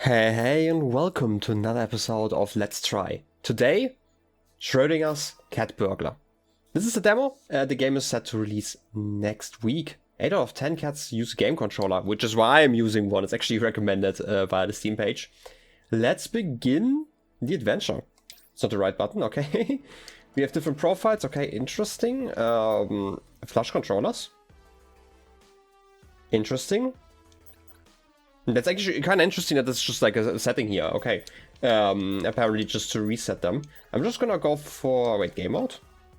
Hey, and welcome to another episode of Let's Try. Today, Schrödinger's Cat Burglar. This is a demo. The game is set to release next week. 8 out of 10 cats use a game controller, which is why I'm using one. It's actually recommended via the Steam page. Let's begin the adventure. It's not the right button, okay. We have different profiles, okay, interesting. Flush controllers. Interesting. That's actually kind of interesting that it's just like a setting here, okay. Apparently just to reset them. I'm just gonna go for, wait, game mode?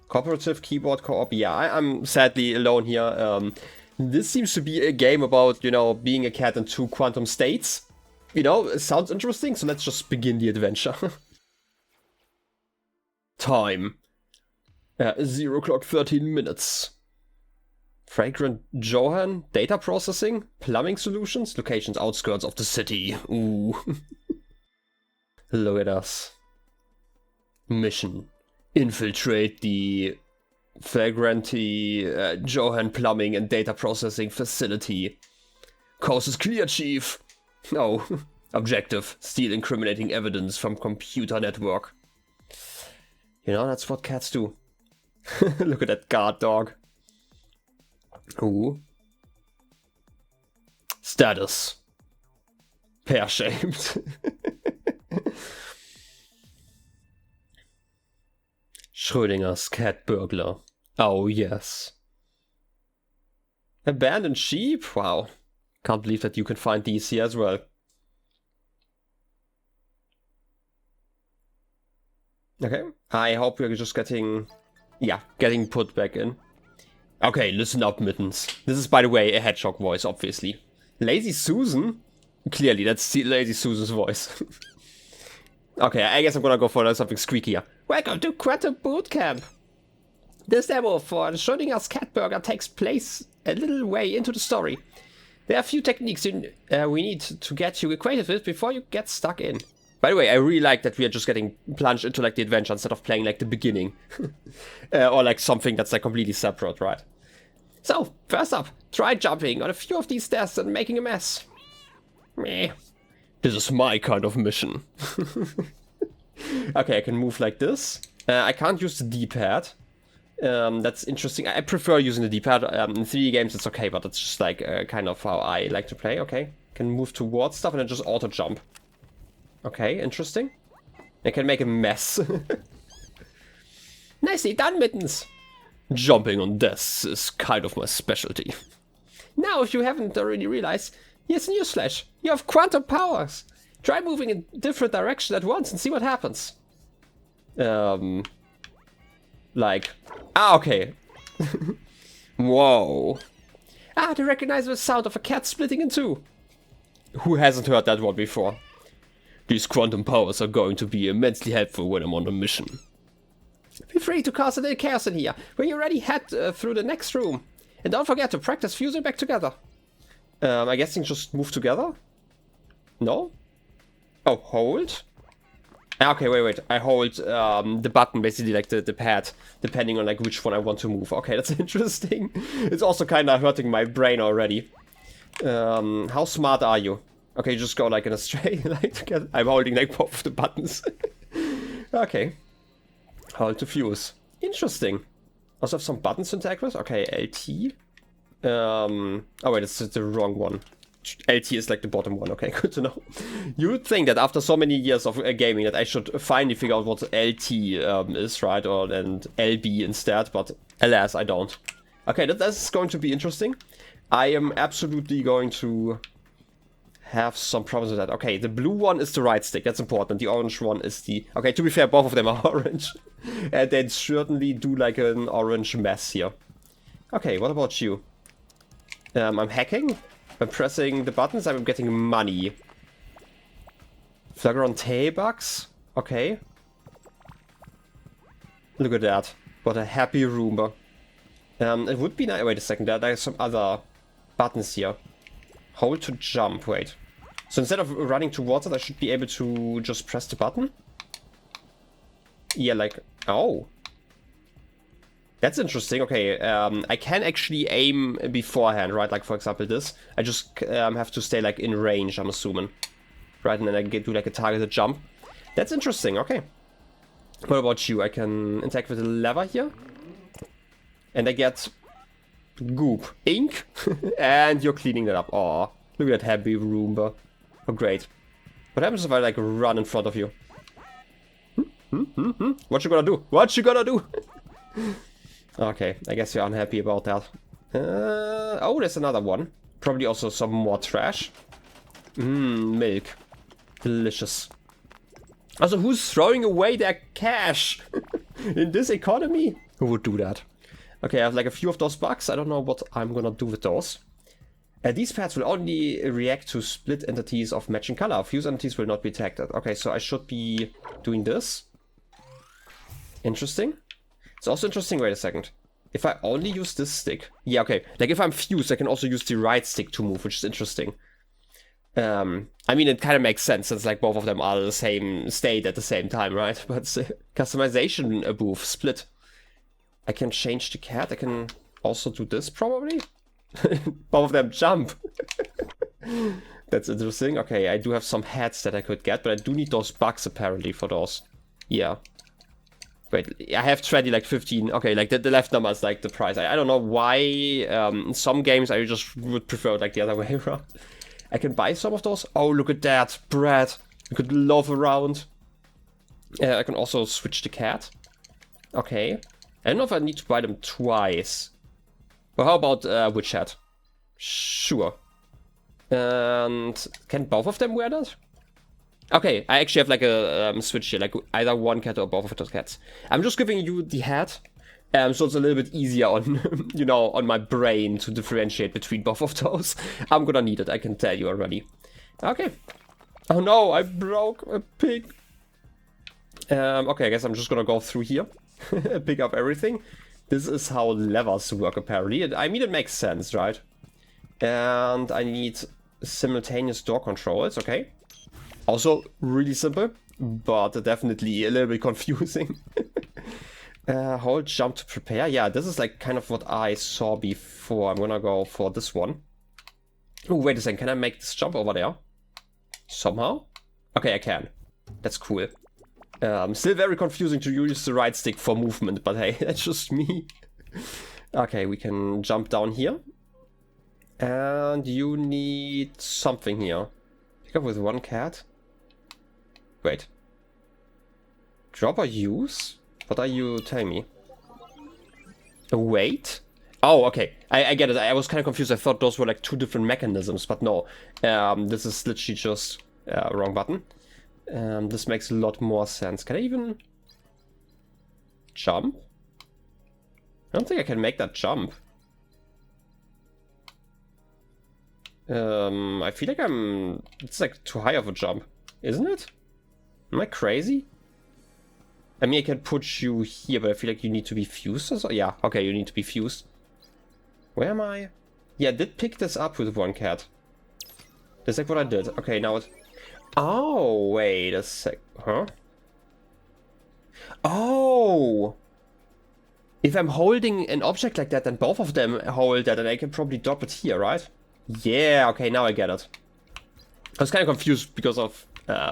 Cooperative, keyboard, co-op, yeah, I'm sadly alone here. This seems to be a game about, you know, being a cat in two quantum states. You know, it sounds interesting, so let's just begin the adventure. Time. 0 o'clock 13 minutes. Fragrant Johan, data processing, plumbing solutions, locations outskirts of the city. Ooh. Look at us. Mission. Infiltrate the Flagranty Johan plumbing and data processing facility. Course is clear, Chief. Oh. Objective. Steal incriminating evidence from computer network. You know, that's what cats do. Look at that guard dog. Ooh. Status. Pear-shaped. Schrödinger's Cat Burglar. Oh, yes. Abandoned sheep? Wow. Can't believe that you can find these here as well. Okay. I hope we're just getting put back in. Okay, listen up, Mittens. This is, by the way, a hedgehog voice, obviously. Lazy Susan? Clearly, that's Lazy Susan's voice. Okay, I guess I'm gonna go for something squeakier. Welcome to Quantum Bootcamp! This demo for Schrödinger's Cat Burglar takes place a little way into the story. There are a few techniques we need to get you acquainted with before you get stuck in. By the way, I really like that we are just getting plunged into like the adventure instead of playing like the beginning. Or like something that's like completely separate, right? So, first up, try jumping on a few of these stairs and making a mess. Meh. This is my kind of mission. Okay, I can move like this. I can't use the D-pad. That's interesting. I prefer using the D-pad. In 3D games it's okay, but it's just like kind of how I like to play. Okay, can move towards stuff and then just auto-jump. Okay, interesting. I can make a mess. Nicely done, Mittens! Jumping on desks is kind of my specialty. Now, if you haven't already realized, here's a newsflash. You have quantum powers. Try moving in different directions at once and see what happens. Like... Ah, okay. Whoa. Ah, the recognizable sound of a cat splitting in two. Who hasn't heard that one before? These quantum powers are going to be immensely helpful when I'm on a mission. Feel free to cause a little chaos in here. When you're ready, head through the next room. And don't forget to practice fusing back together. I guess you can just move together? No? Oh, hold? Okay, wait. I hold the button, basically like the pad, depending on like which one I want to move. Okay, that's interesting. It's also kind of hurting my brain already. How smart are you? Okay, just go like in a straight line together. I'm holding like both of the buttons. Okay. Hold to fuse. Interesting. Also have some buttons to interact with. Okay, LT. Oh wait, it's the wrong one. LT is like the bottom one. Okay, good to know. You would think that after so many years of gaming that I should finally figure out what LT is, right? And LB instead, but alas, I don't. Okay, that's going to be interesting. I am absolutely going to have some problems with that. Okay, the blue one is the right stick. That's important. The orange one is the... Okay, to be fair, both of them are orange. And they certainly do like an orange mess here. Okay, what about you? I'm hacking. I'm pressing the buttons. I'm getting money. Flagrante bugs. Okay. Look at that. What a happy Roomba. It would be nice... Wait a second. There are some other buttons here. Hold to jump. Wait. So instead of running towards it, I should be able to just press the button? Yeah, like... Oh. That's interesting. Okay, I can actually aim beforehand, right? Like, for example, this. I just have to stay, like, in range, I'm assuming. right? And then I do like a targeted jump. That's interesting, okay. What about you? I can interact with the lever here. And I get goop, ink, and you're cleaning that up. Aw, look at that happy Roomba. Oh, great. What happens if I like run in front of you? What you gonna do? What you gonna do? Okay, I guess you're unhappy about that. Oh, there's another one. Probably also some more trash. Milk. Delicious. Also, who's throwing away their cash? In this economy? Who would do that? Okay, I have like a few of those bugs. I don't know what I'm gonna do with those. These pads will only react to split entities of matching color. Fused entities will not be detected. Okay, so I should be doing this. Interesting. It's also interesting, wait a second. If I only use this stick. Yeah, okay. Like if I'm fused, I can also use the right stick to move, which is interesting. I mean, it kind of makes sense since like both of them are the same state at the same time, right? But customization booth, split. I can change the cat. I can also do this probably. Both of them jump. That's interesting. Okay, I do have some heads that I could get, but I do need those bugs apparently for those. Yeah. Wait, I have 20, like 15. Okay, like the left number is like the price. I don't know why. In some games I just would prefer like the other way around. I can buy some of those. Oh, look at that. Bread. You could loaf around. I can also switch the cat. Okay. I don't know if I need to buy them twice. Well, how about witch hat? Sure. And can both of them wear that? Okay, I actually have like a switch here, like either one cat or both of those cats. I'm just giving you the hat, so it's a little bit easier on, you know, on my brain to differentiate between both of those. I'm gonna need it, I can tell you already. Okay. Oh no, I broke a pig. Okay, I guess I'm just gonna go through here, pick up everything. This is how levers work apparently. I mean, it makes sense, right? And I need simultaneous door controls, okay. Also really simple, but definitely a little bit confusing. Hold jump to prepare. Yeah, this is like kind of what I saw before. I'm gonna go for this one. Oh, wait a second. Can I make this jump over there? Somehow? Okay, I can. That's cool. Still very confusing to use the right stick for movement, but hey, that's just me. Okay, we can jump down here. And you need something here. Pick up with one cat. Wait. Drop or use? What are you telling me? Wait? Oh, okay. I get it. I was kind of confused. I thought those were like two different mechanisms, but no. This is literally just wrong button. This makes a lot more sense. Can I even jump? I don't think I can make that jump. I feel like it's like too high of a jump, isn't it? Am I crazy? I mean, I can put you here, but I feel like you need to be fused or so. Yeah, okay, you need to be fused. Where am I? Yeah, I did pick this up with one cat. That's like what I did. Okay, now it... Oh, wait a sec. Huh? Oh! If I'm holding an object like that, then both of them hold that, and I can probably drop it here, right? Yeah, okay, now I get it. I was kind of confused because of,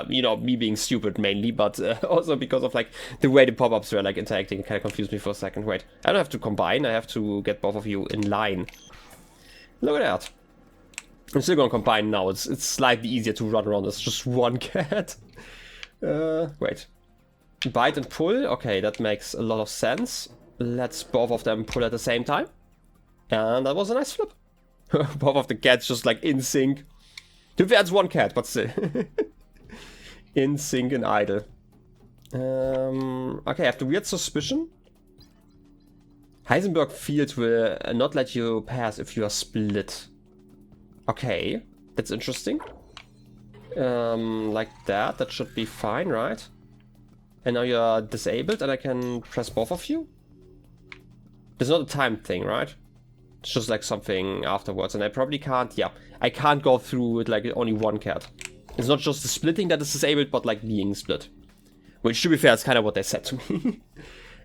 you know, me being stupid mainly, but also because of, like, the way the pop-ups were, like, interacting. It kind of confused me for a second. Wait, I don't have to combine. I have to get both of you in line. Look at that. I'm still gonna combine now. It's slightly easier to run around as just one cat. Wait. Bite and pull. Okay, that makes a lot of sense. Let's both of them pull at the same time. And that was a nice flip. Both of the cats just like in sync. To be fair, it's one cat, but still. In sync and idle. Okay, I have the weird suspicion. Heisenberg field will not let you pass if you are split. Okay, that's interesting. Like that. That should be fine, right? And now you're disabled and I can press both of you? There's not a time thing, right? It's just like something afterwards, and I probably can't, yeah. I can't go through with like only one cat. It's not just the splitting that is disabled, but like being split. Which, to be fair, is kind of what they said to me.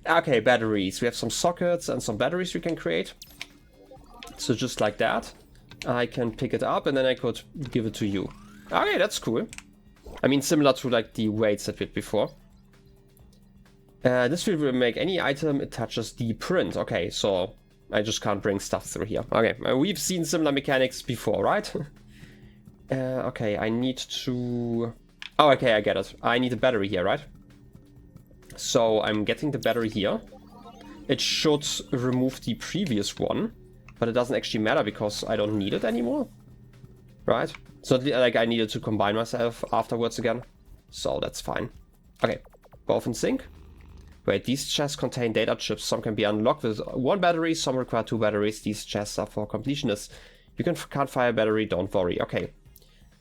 Okay, batteries. We have some sockets and some batteries we can create. So just like that. I can pick it up and then I could give it to you. Okay, that's cool. I mean, similar to like the weights that we had before. This will make any item it touches the print. Okay, so I just can't bring stuff through here. Okay, we've seen similar mechanics before, right? Okay, I need to... Oh, okay, I get it. I need a battery here, right? So I'm getting the battery here. It should remove the previous one, but it doesn't actually matter because I don't need it anymore, right? So like I needed to combine myself afterwards again, so that's fine. Okay, both in sync. Wait, these chests contain data chips. Some can be unlocked with 1 battery, some require 2 batteries. These chests are for completionists. You can't fire a battery, don't worry. Okay.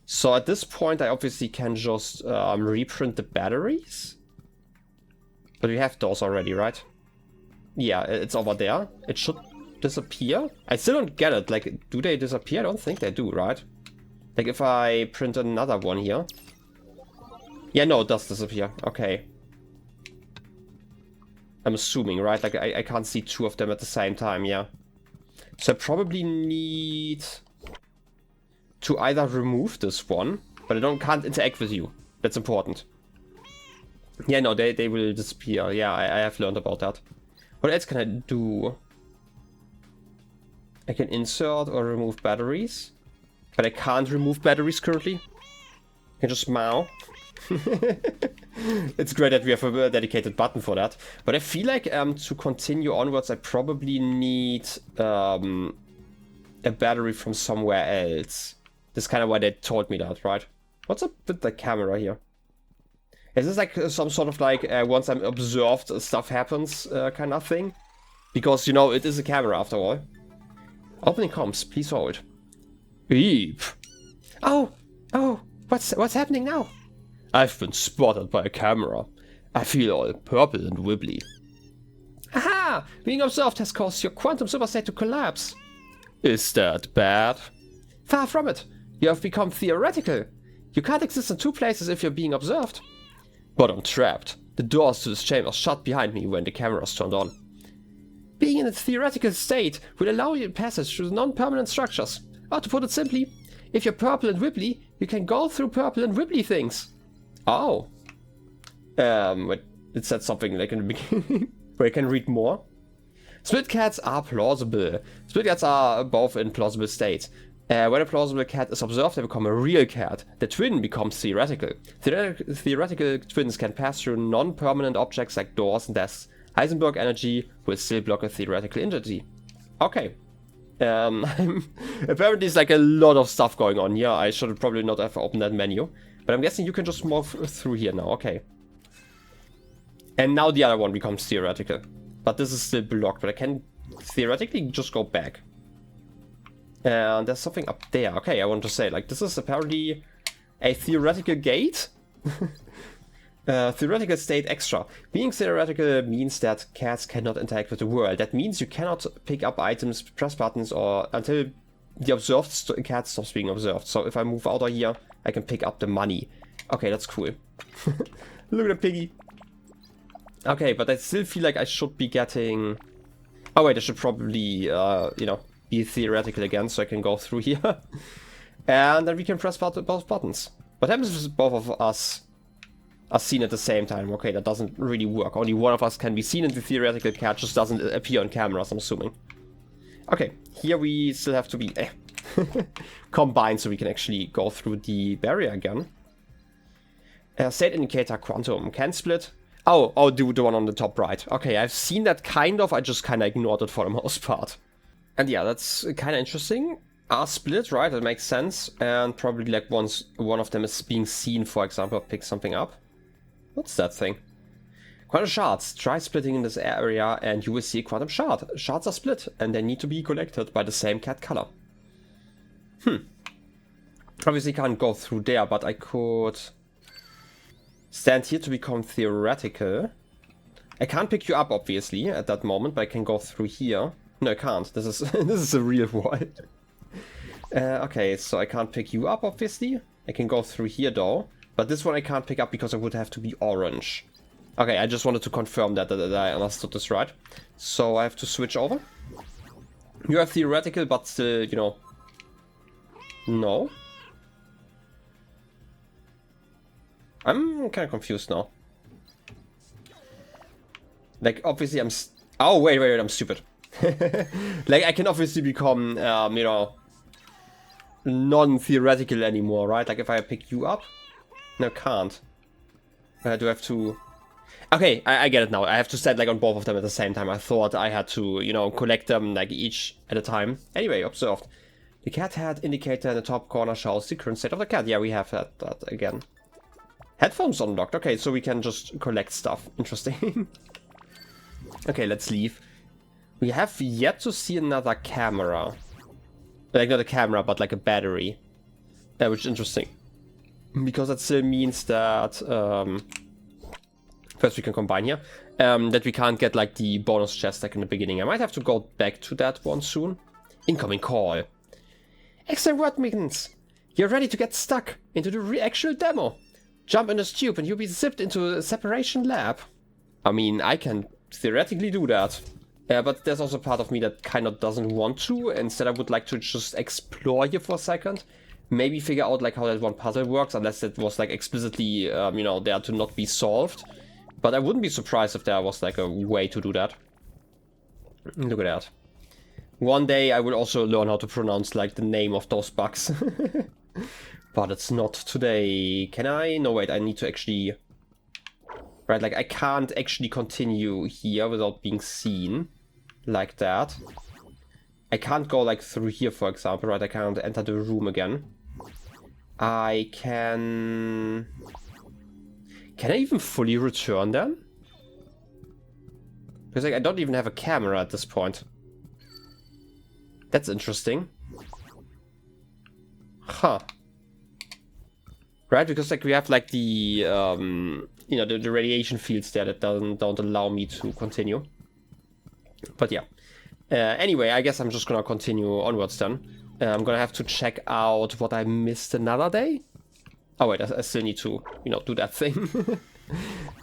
So at this point, I obviously can just reprint the batteries. But we have those already, right? Yeah, it's over there. It should disappear. I still don't get it. Like, do they disappear? I don't think they do, right? Like, if I print another one here. Yeah, no, it does disappear. Okay. I'm assuming, right? Like, I can't see 2 of them at the same time, yeah. So I probably need to either remove this one, but I can't interact with you. That's important. Yeah, no, they will disappear. Yeah, I have learned about that. What else can I do? I can insert or remove batteries, but I can't remove batteries currently. I can just mow. It's great that we have a dedicated button for that. But I feel like to continue onwards, I probably need a battery from somewhere else. That's kind of why they told me that, right? What's up with the camera here? Is this like some sort of like once I'm observed, stuff happens kind of thing? Because, you know, it is a camera after all. Opening comms, please hold. Beep. Oh, what's happening now? I've been spotted by a camera. I feel all purple and wibbly. Aha! Being observed has caused your quantum superstate to collapse. Is that bad? Far from it. You have become theoretical. You can't exist in 2 places if you're being observed. But I'm trapped. The doors to this chamber shut behind me when the camera's turned on. Being in a theoretical state will allow you passage through non-permanent structures. Or to put it simply, if you're purple and wibbly, you can go through purple and wibbly things. Oh. It said something like in the beginning where I can read more. Split cats are plausible. Split cats are both in plausible states. When a plausible cat is observed, they become a real cat. The twin becomes theoretical. Theoretical twins can pass through non-permanent objects like doors and desks. Heisenberg energy will still block a theoretical entity. Okay. Apparently there's like a lot of stuff going on here. I should probably not have opened that menu. But I'm guessing you can just move through here now. Okay. And now the other one becomes theoretical. But this is still blocked. But I can theoretically just go back. And there's something up there. Okay, I want to say, like, this is apparently a theoretical gate. Theoretical state extra. Being theoretical means that cats cannot interact with the world. That means you cannot pick up items, press buttons, or until the observed cat stops being observed. So if I move out of here, I can pick up the money. Okay, that's cool. Look at the piggy. Okay, but I still feel like I should be getting... Oh wait, I should probably, you know, be theoretical again so I can go through here. And then we can press both buttons. What happens if both of us are seen at the same time? Okay, that doesn't really work. Only one of us can be seen and the theoretical cat just doesn't appear on cameras, I'm assuming. Okay, here we still have to be combined so we can actually go through the barrier again. State indicator quantum can split. Oh, the one on the top right. Okay, I've seen that kind of, I just kind of ignored it for the most part. And yeah, that's kind of interesting. Are split, right? That makes sense. And probably like once one of them is being seen, for example, pick something up. What's that thing? Quantum shards. Try splitting in this area and you will see a quantum shard. Shards are split and they need to be collected by the same cat color. Obviously can't go through there, but I could stand here to become theoretical. I can't pick you up, obviously, at that moment, but I can go through here. No, I can't. This is this is a real wall. Okay, so I can't pick you up, obviously. I can go through here, though. But this one I can't pick up because I would have to be orange. Okay, I just wanted to confirm that I understood this right. So I have to switch over. You are theoretical, but still, you know... No. I'm kind of confused now. Like, obviously oh, wait, I'm stupid. Like, I can obviously become, you know, non-theoretical anymore, right? Like, if I pick you up? No, can't. Do I have to... Okay, I get it now. I have to set, like, on both of them at the same time. I thought I had to, you know, collect them, like, each at a time. Anyway, observed. The cat head indicator in the top corner shows the current state of the cat. Yeah, we have that again. Headphones unlocked. Okay, so we can just collect stuff. Interesting. Okay, let's leave. We have yet to see another camera. Like, not a camera, but like a battery. Which is interesting. Because that still means that... first we can combine here. That we can't get like the bonus chest like in the beginning. I might have to go back to that one soon. Incoming call. Excellent work, Mittens. You're ready to get stuck into the actual demo. Jump in this tube and you'll be zipped into a separation lab. I mean, I can theoretically do that. But there's also part of me that kind of doesn't want to. Instead, I would like to just explore here for a second. Maybe figure out like how that one puzzle works, unless it was like explicitly, you know, there to not be solved. But I wouldn't be surprised if there was like a way to do that. Look at that. One day I will also learn how to pronounce like the name of those bugs. But it's not today. Can I? No, wait, I need to actually... Right, like I can't actually continue here without being seen. Like that. I can't go like through here, for example, right? I can't enter the room again. I can... Can I even fully return then? Because like, I don't even have a camera at this point. That's interesting. Huh. Right, because like we have like the, you know, the radiation fields there that don't allow me to continue. But yeah. Anyway, I guess I'm just gonna continue onwards then. I'm gonna have to check out what I missed another day. Oh wait, I still need to, you know, do that thing.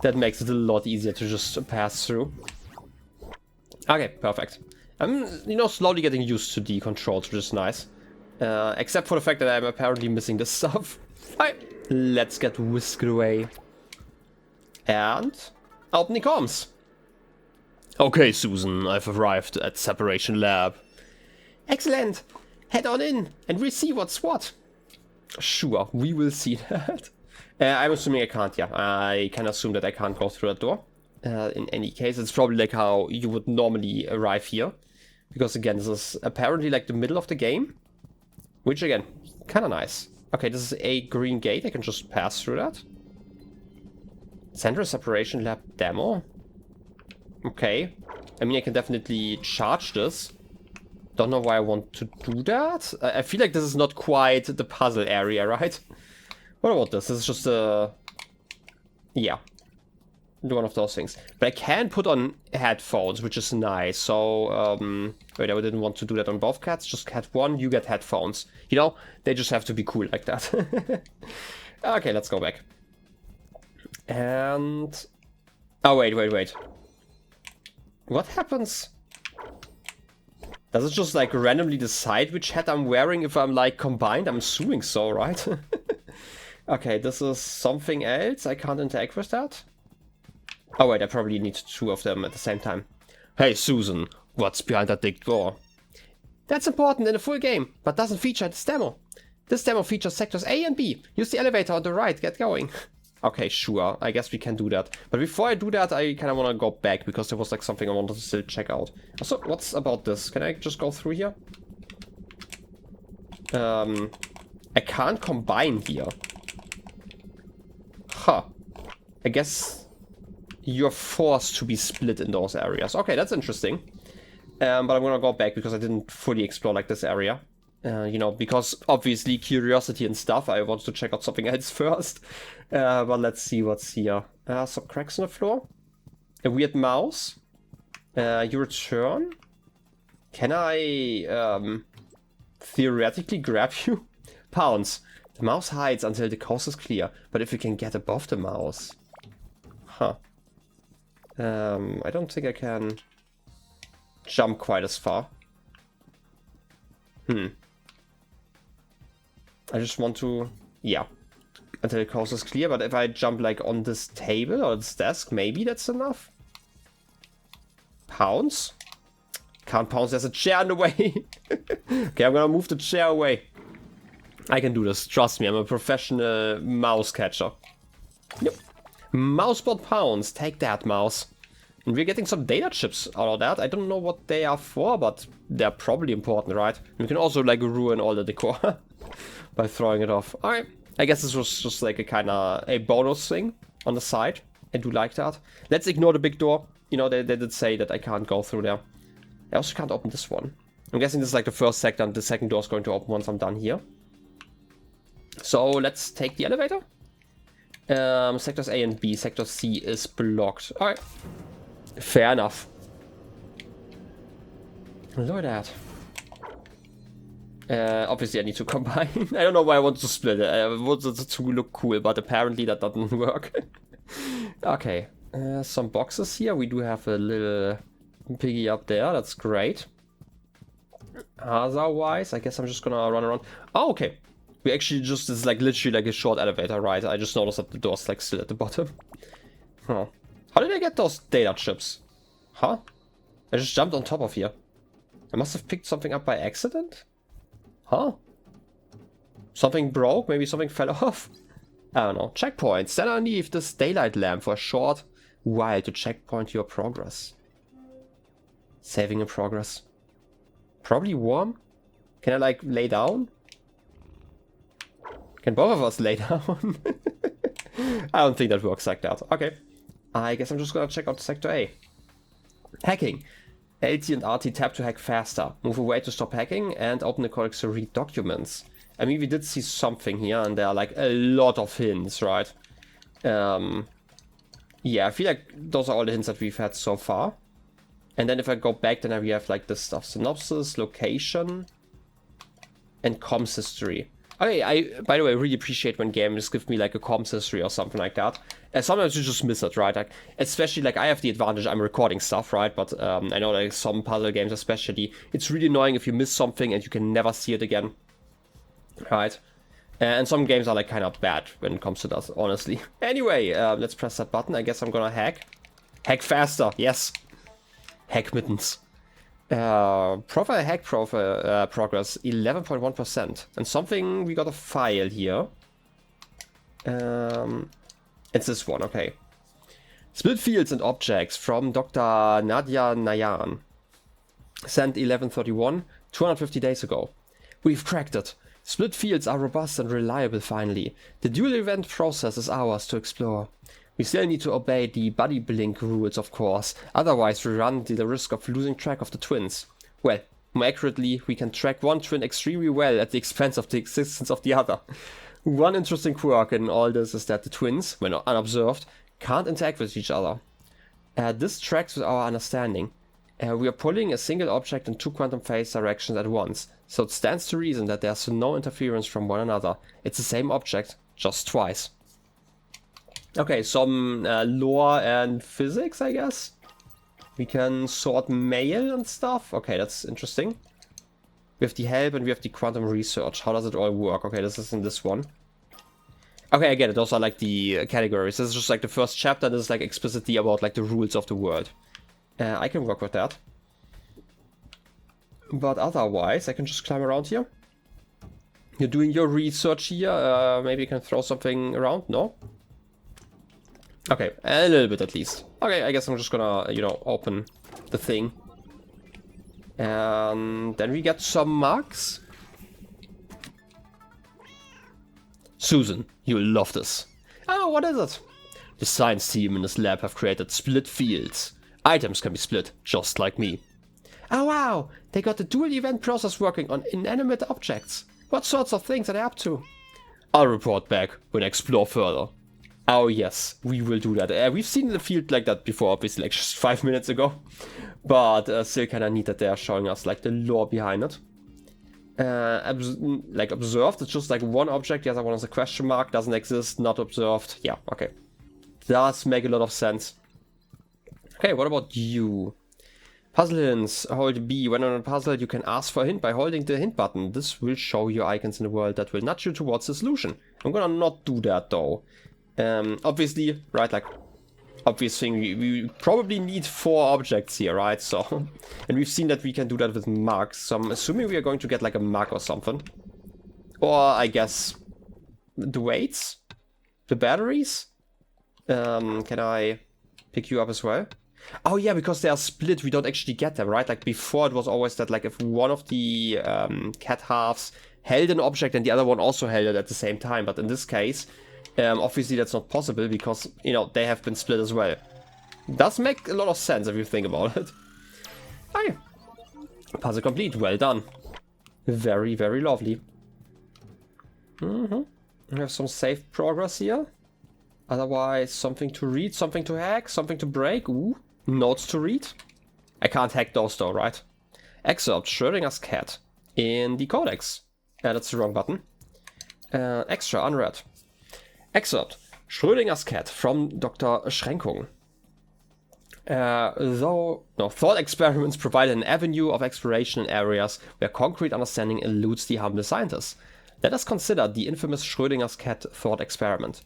That makes it a lot easier to just pass through. Okay, perfect. I'm, you know, slowly getting used to the controls, which is nice. Except for the fact that I'm apparently missing this stuff. Alright, let's get whisked away. And open the comms. Okay, Susan, I've arrived at Separation Lab. Excellent! Head on in, and we'll see what's what. Sure, we will see that. I'm assuming I can't, yeah. I can assume that I can't go through that door. In any case, it's probably like how you would normally arrive here. Because again, this is apparently like the middle of the game. Which again, kind of nice. Okay, this is a green gate. I can just pass through that. Central Separation Lab demo. Okay. I mean, I can definitely charge this. Don't know why I want to do that. I feel like this is not quite the puzzle area, right? What about this? This is just a... Yeah. One of those things. But I can put on headphones, which is nice. So, wait, I didn't want to do that on both cats. Just cat one, you get headphones. You know, they just have to be cool like that. Okay, let's go back. And... Oh, wait. What happens? Does it just, like, randomly decide which hat I'm wearing if I'm, like, combined? I'm assuming so, right? Okay, this is something else. I can't interact with that. Oh wait, I probably need two of them at the same time. Hey Susan, what's behind that big door? That's important in a full game, but doesn't feature this demo. This demo features sectors A and B. Use the elevator on the right, get going. Okay, sure, I guess we can do that. But before I do that, I kind of want to go back, because there was like something I wanted to still check out. Also, what's about this? Can I just go through here? I can't combine here. Huh. I guess... You're forced to be split in those areas. Okay, that's interesting. But I'm gonna go back because I didn't fully explore like this area. You know, because obviously curiosity and stuff, I want to check out something else first. But let's see what's here. Some cracks in the floor. A weird mouse. You return. Can I theoretically grab you? Pounce. The mouse hides until the coast is clear. But if you can get above the mouse... Huh. I don't think I can jump quite as far. I just want to... Yeah. until the coast is clear, but if I jump like on this table or this desk, maybe that's enough. Pounce? Can't pounce, there's a chair in the way. Okay, I'm gonna move the chair away. I can do this, trust me, I'm a professional mouse catcher. Yep. Mousebot pounce, take that, mouse. And we're getting some data chips out of that. I don't know what they are for, but they're probably important, right? We can also like ruin all the decor by throwing it off. Alright, I guess this was just like a kind of a bonus thing on the side. I do like that. Let's ignore the big door. You know, they did say that I can't go through there. I also can't open this one. I'm guessing this is like the first sector, and the second door is going to open once I'm done here. So let's take the elevator. Sectors A and B. Sector C is blocked. Alright. Fair enough. Look at that. Obviously I need to combine. I don't know why I want to split it. I wanted it to look cool, but apparently that doesn't work. Okay. Some boxes here. We do have a little piggy up there. That's great. Otherwise, I guess I'm just gonna run around. Oh, okay. We actually just, it's like literally like a short elevator, right? I just noticed that the door's like still at the bottom. Huh. How did I get those data chips? Huh? I just jumped on top of here. I must have picked something up by accident? Huh? Something broke? Maybe something fell off? I don't know. Checkpoints. Stand underneath this daylight lamp for a short while to checkpoint your progress. Saving in progress. Probably warm? Can I like lay down? Can both of us lay down? I don't think that works like that. Okay. I guess I'm just gonna check out Sector A. Hacking. LT and RT tap to hack faster. Move away to stop hacking and open the codex to read documents. I mean, we did see something here and there are like a lot of hints, right? Yeah, I feel like those are all the hints that we've had so far. And then if I go back, then we have like this stuff. Synopsis, location, and comms history. Okay, I, by the way, really appreciate when games give me like a comms history or something like that. And sometimes you just miss it, right? Like, especially like I have the advantage I'm recording stuff, right? But I know like some puzzle games especially, it's really annoying if you miss something and you can never see it again, right? And some games are like kind of bad when it comes to that, honestly. Anyway, let's press that button. I guess I'm gonna hack. Hack faster, yes. Hack mittens. Profile hack profile progress 11.1%. And something, we got a file here. It's this one, okay. Split fields and objects from Dr. Nadia Nayan. Sent 1131, 250 days ago. We've cracked it. Split fields are robust and reliable finally. The dual event process is ours to explore. We still need to obey the buddy blink rules, of course, otherwise we run the risk of losing track of the twins. Well, more accurately, we can track one twin extremely well at the expense of the existence of the other. One interesting quirk in all this is that the twins, when unobserved, can't interact with each other. This tracks with our understanding. We are pulling a single object in two quantum phase directions at once, so it stands to reason that there's no interference from one another. It's the same object, just twice. Okay, some lore and physics, I guess. We can sort mail and stuff. Okay, that's interesting. We have the help and we have the quantum research. How does it all work? Okay, this is in this one. Okay, I get it. Those are like the categories. This is just like the first chapter. This is like explicitly about like the rules of the world. I can work with that. But otherwise, I can just climb around here. You're doing your research here. Maybe you can throw something around. No? Okay, a little bit at least. Okay, I guess I'm just gonna, you know, open the thing. And then we get some marks. Susan, you'll love this. Oh, what is it? The science team in this lab have created split fields. Items can be split, just like me. Oh wow, they got the dual event process working on inanimate objects. What sorts of things are they up to? I'll report back when I explore further. Oh yes, we will do that. We've seen the field like that before, obviously, like just 5 minutes ago. But still kind of neat that they are showing us like the lore behind it. Like observed, it's just like one object. The other one is a question mark. Doesn't exist, not observed. Yeah, okay. Does make a lot of sense. Okay, what about you? Puzzle hints. Hold B. When on a puzzle, you can ask for a hint by holding the hint button. This will show you icons in the world that will nudge you towards the solution. I'm gonna not do that though. Obviously, right, like, obvious thing, we probably need 4 objects here, right? So, and we've seen that we can do that with mugs. So I'm assuming we are going to get like a mug or something. Or, I guess, the weights? The batteries? Can I pick you up as well? Oh yeah, because they are split, we don't actually get them, right? Like before it was always that like if one of the cat halves held an object and the other one also held it at the same time. But in this case, obviously that's not possible because, you know, they have been split as well. Does make a lot of sense if you think about it. Okay. Puzzle complete, well done. Very, very lovely. We have some safe progress here. Otherwise, something to read, something to hack, something to break. Ooh, notes to read. I can't hack those though, right? Excerpt, Schrödinger's cat. In the codex. That's the wrong button. Extra, unread. Excerpt, Schrödinger's cat from Dr. Schrenkung. Thought experiments provide an avenue of exploration in areas where concrete understanding eludes the humble scientist. Let us consider the infamous Schrödinger's cat thought experiment.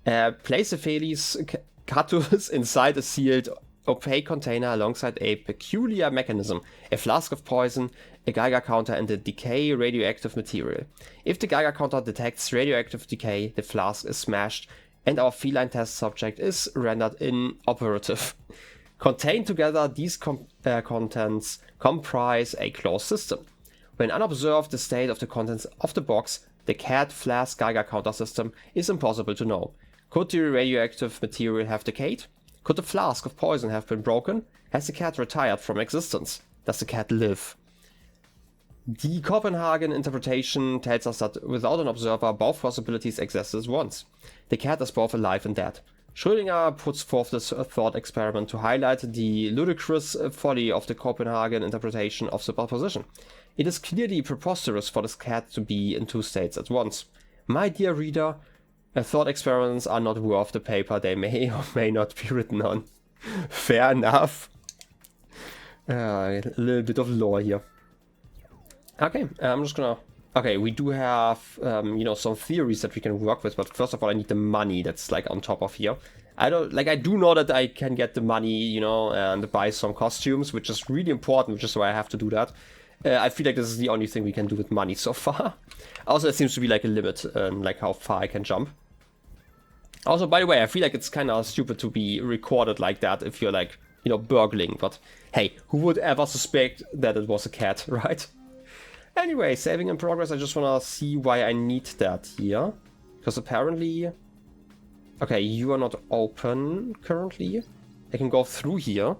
Place a Felis catus inside a sealed, opaque container alongside a peculiar mechanism, a flask of poison, a Geiger counter, and a decay radioactive material. If the Geiger counter detects radioactive decay, the flask is smashed, and our feline test subject is rendered inoperative. Contained together, these contents comprise a closed system. When unobserved, the state of the contents of the box, the cat flask Geiger counter system, is impossible to know. Could the radioactive material have decayed? Could the flask of poison have been broken? Has the cat retired from existence? Does the cat live? The Copenhagen interpretation tells us that without an observer, both possibilities exist at once. The cat is both alive and dead. Schrödinger puts forth this thought experiment to highlight the ludicrous folly of the Copenhagen interpretation of the proposition. It is clearly preposterous for this cat to be in 2 states at once. My dear reader, thought experiments are not worth the paper they may or may not be written on. Fair enough. A little bit of lore here. Okay, I'm just gonna... Okay, we do have, you know, some theories that we can work with, but first of all I need the money that's like on top of here. I do know that I can get the money, you know, and buy some costumes, which is really important, which is why I have to do that. I feel like this is the only thing we can do with money so far. Also, there seems to be like a limit, like how far I can jump. Also, by the way, I feel like it's kind of stupid to be recorded like that if you're like, you know, burgling. But hey, who would ever suspect that it was a cat, right? Anyway, saving in progress, I just want to see why I need that here. Because apparently... Okay, you are not open currently. I can go through here.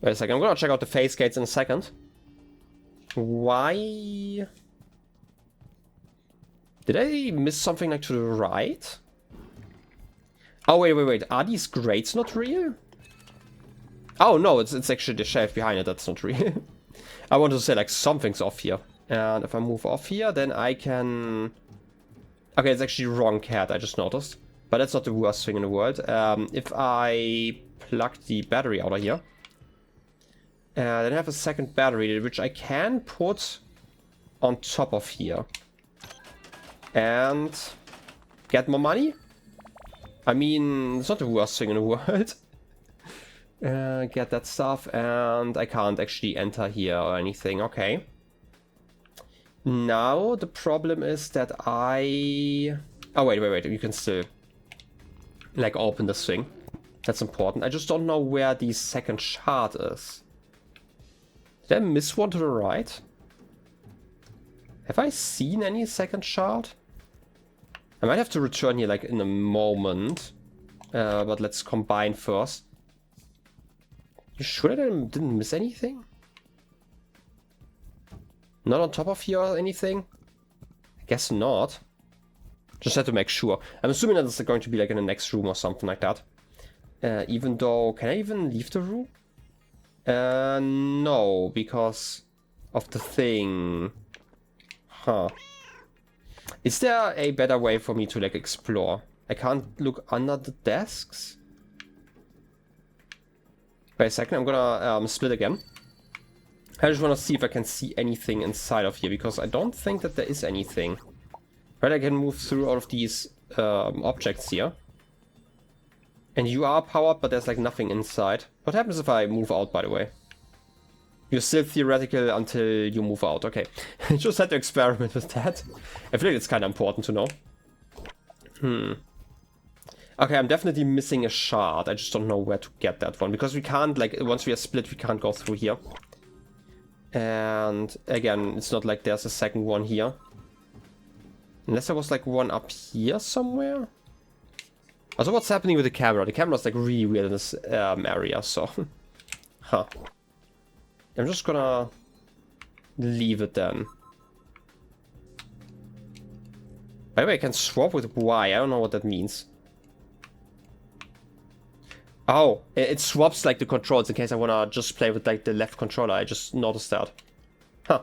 Wait a second, I'm going to check out the face gates in a second. Why... Did I miss something like to the right? Oh, wait. Are these grates not real? Oh, no, it's actually the shelf behind it that's not real. I want to say, like, something's off here. And if I move off here, then I can... Okay, it's actually wrong cat, I just noticed. But that's not the worst thing in the world. If I plug the battery out of here... then I have a second battery, which I can put on top of here. And... get more money? I mean, it's not the worst thing in the world. Get that stuff, and I can't actually enter here or anything. Okay. Now, the problem is that I... Oh, wait. You can still, like, open this thing. That's important. I just don't know where the second shard is. Did I miss one to the right? Have I seen any second shard? I might have to return here, like, in a moment. But let's combine first. You sure that I didn't miss anything? Not on top of here or anything? I guess not. Just had to make sure. I'm assuming that it's going to be like in the next room or something like that. Even though... Can I even leave the room? No, because of the thing. Huh. Is there a better way for me to like explore? I can't look under the desks? Wait a second, I'm gonna split again. I just want to see if I can see anything inside of here, because I don't think that there is anything. Right, I can move through all of these objects here. And you are powered, but there's like nothing inside. What happens if I move out, by the way? You're still theoretical until you move out. Okay, just had to experiment with that. I feel like it's kind of important to know. Okay, I'm definitely missing a shard. I just don't know where to get that one. Because we can't, like, once we are split, we can't go through here. And again, it's not like there's a second one here. Unless there was like one up here somewhere. Also, what's happening with the camera? The camera's like really weird in this area, so... Huh. I'm just gonna leave it then. By the way, I can swap with Y. I don't know what that means. Oh, it swaps like the controls in case I wanna just play with like the left controller. I just noticed that. Huh.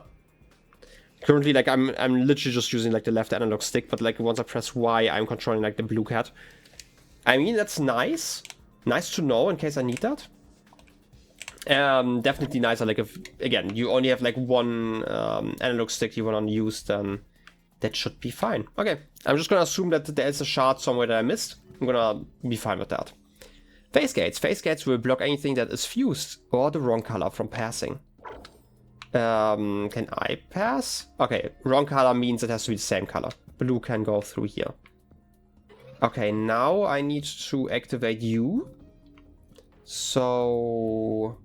Currently, like I'm literally just using like the left analog stick, but like once I press Y, I'm controlling like the blue cat. I mean, that's nice. Nice to know in case I need that. Definitely nicer. Like if again you only have like one analog stick you wanna use, then that should be fine. Okay, I'm just gonna assume that there is a shard somewhere that I missed. I'm gonna be fine with that. Phase gates. Phase gates will block anything that is fused or the wrong color from passing. Can I pass? Okay, wrong color means it has to be the same color. Blue can go through here. Okay, now I need to activate you. So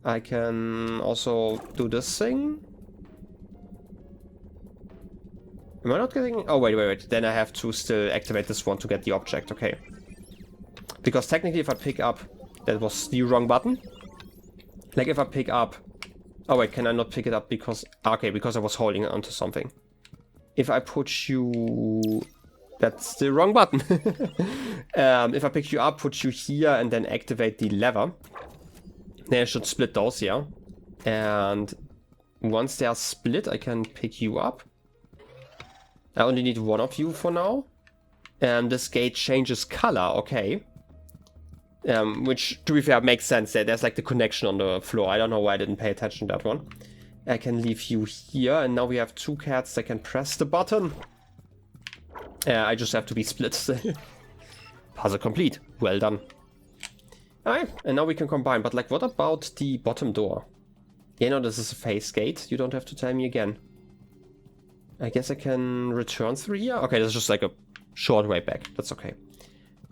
I can also do this thing. Am I not getting... Oh, wait. Then I have to still activate this one to get the object. Okay. Because technically if I pick up... That was the wrong button. Like if I pick up... Oh wait, can I not pick it up because... Okay, because I was holding onto something. If I put you... That's the wrong button. If I pick you up, put you here, and then activate the lever. Then I should split those here. And once they are split, I can pick you up. I only need one of you for now. And this gate changes color, okay. Which, to be fair, makes sense. There's like the connection on the floor. I don't know why I didn't pay attention to that one. I can leave you here, and now we have two cats that can press the button. I just have to be split. Puzzle complete. Well done. Alright, and now we can combine. But like, what about the bottom door? Yeah, no, this is a phase gate. You don't have to tell me again. I guess I can return through here? Okay, this is just like a short way back. That's okay.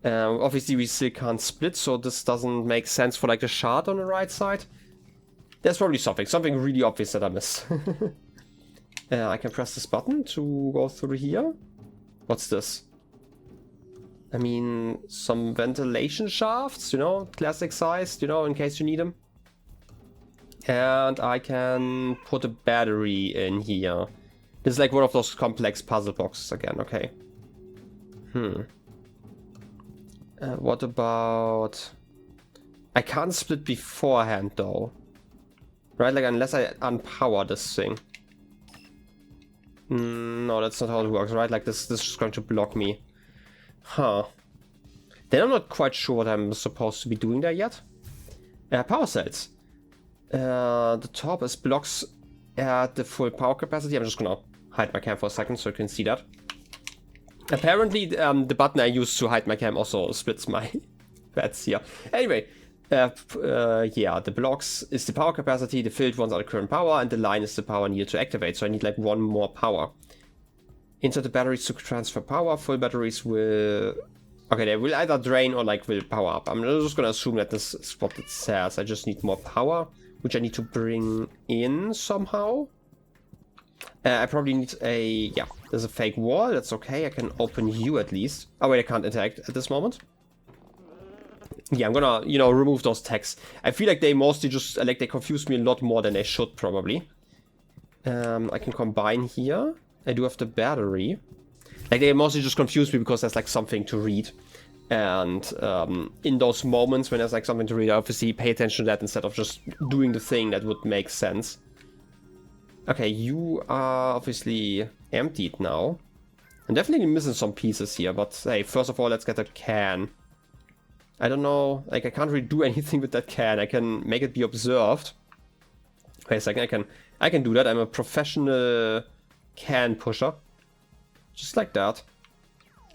Obviously, we still can't split, so this doesn't make sense for like the shard on the right side. There's probably something really obvious that I miss. I can press this button to go through here. What's this? I mean, some ventilation shafts, you know, classic sized, you know, in case you need them. And I can put a battery in here. This is like one of those complex puzzle boxes again, okay. What about... I can't split beforehand though. Right, like unless I unpower this thing. No, that's not how it works, right? Like this is going to block me. Huh. Then I'm not quite sure what I'm supposed to be doing there yet. Power cells. The top is blocks at the full power capacity. I'm just gonna hide my cam for a second so you can see that. Apparently, the button I use to hide my cam also splits my bats here. Anyway, yeah, the blocks is the power capacity, the filled ones are the current power, and the line is the power needed to activate. So I need like one more power. Insert the batteries to transfer power. Full batteries will... Okay, they will either drain or like will power up. I'm just gonna assume that this is what it says. I just need more power, which I need to bring in somehow. I probably need a... Yeah, there's a fake wall. That's okay. I can open you at least. Oh wait, I can't interact at this moment. Yeah, I'm gonna, you know, remove those tags. I feel like they mostly just, like, they confuse me a lot more than they should, probably. I can combine here. I do have the battery. Like, they mostly just confuse me because there's, like, something to read. And in those moments when there's, like, something to read, I obviously pay attention to that instead of just doing the thing that would make sense. Okay, you are obviously emptied now. I'm definitely missing some pieces here, but hey, first of all, let's get a can. I don't know, like I can't really do anything with that can. I can make it be observed. Wait a second, I can do that. I'm a professional can pusher. Just like that.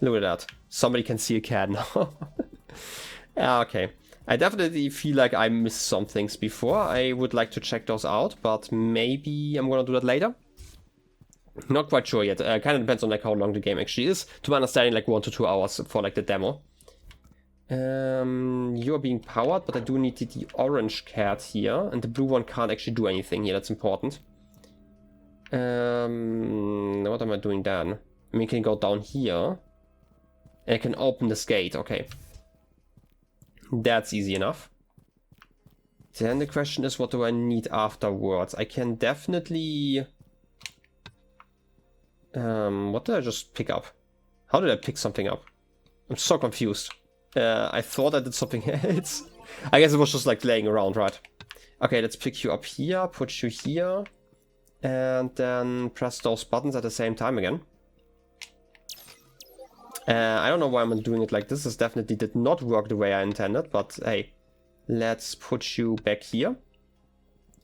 Look at that. Somebody can see a can now. Yeah, okay. I definitely feel like I missed some things before. I would like to check those out, but maybe I'm gonna do that later. Not quite sure yet. Kind of depends on like how long the game actually is. To my understanding, like 1 to 2 hours for like the demo. You're being powered, but I do need the orange cat here, and the blue one can't actually do anything here. That's important. What am I doing then? I mean, I can go down here, and I can open this gate. Okay, that's easy enough. Then the question is, what do I need afterwards? I can definitely. What did I just pick up? How did I pick something up? I'm so confused. I thought I did something else. I guess it was just like laying around, right? Okay, let's pick you up here, put you here, and then press those buttons at the same time again. I don't know why I'm doing it like this. This definitely did not work the way I intended, but hey, let's put you back here.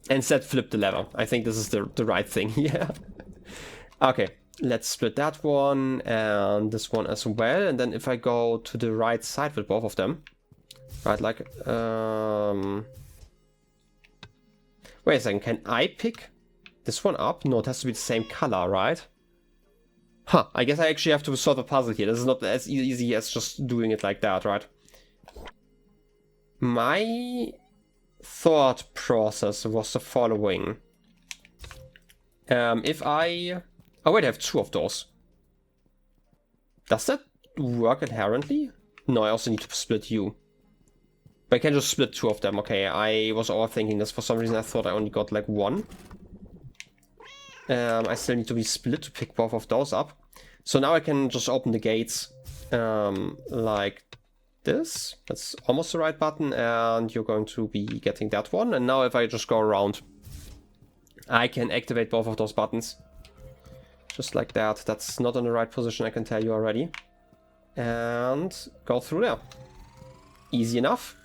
And instead flip the lever. I think this is the right thing here. Okay. Let's split that one and this one as well. And then if I go to the right side with both of them. Right, like... Wait a second, can I pick this one up? No, it has to be the same color, right? Huh, I guess I actually have to solve a puzzle here. This is not as easy as just doing it like that, right? My thought process was the following. If I... Oh wait, I have 2 of those. Does that work inherently? No, I also need to split you. But I can just split 2 of them. Okay, I was overthinking this. For some reason I thought I only got like 1. I still need to be split to pick both of those up. So now I can just open the gates like this. That's almost the right button, and you're going to be getting that one. And now if I just go around, I can activate both of those buttons. Just like that. That's not in the right position, I can tell you already. And go through there. Easy enough.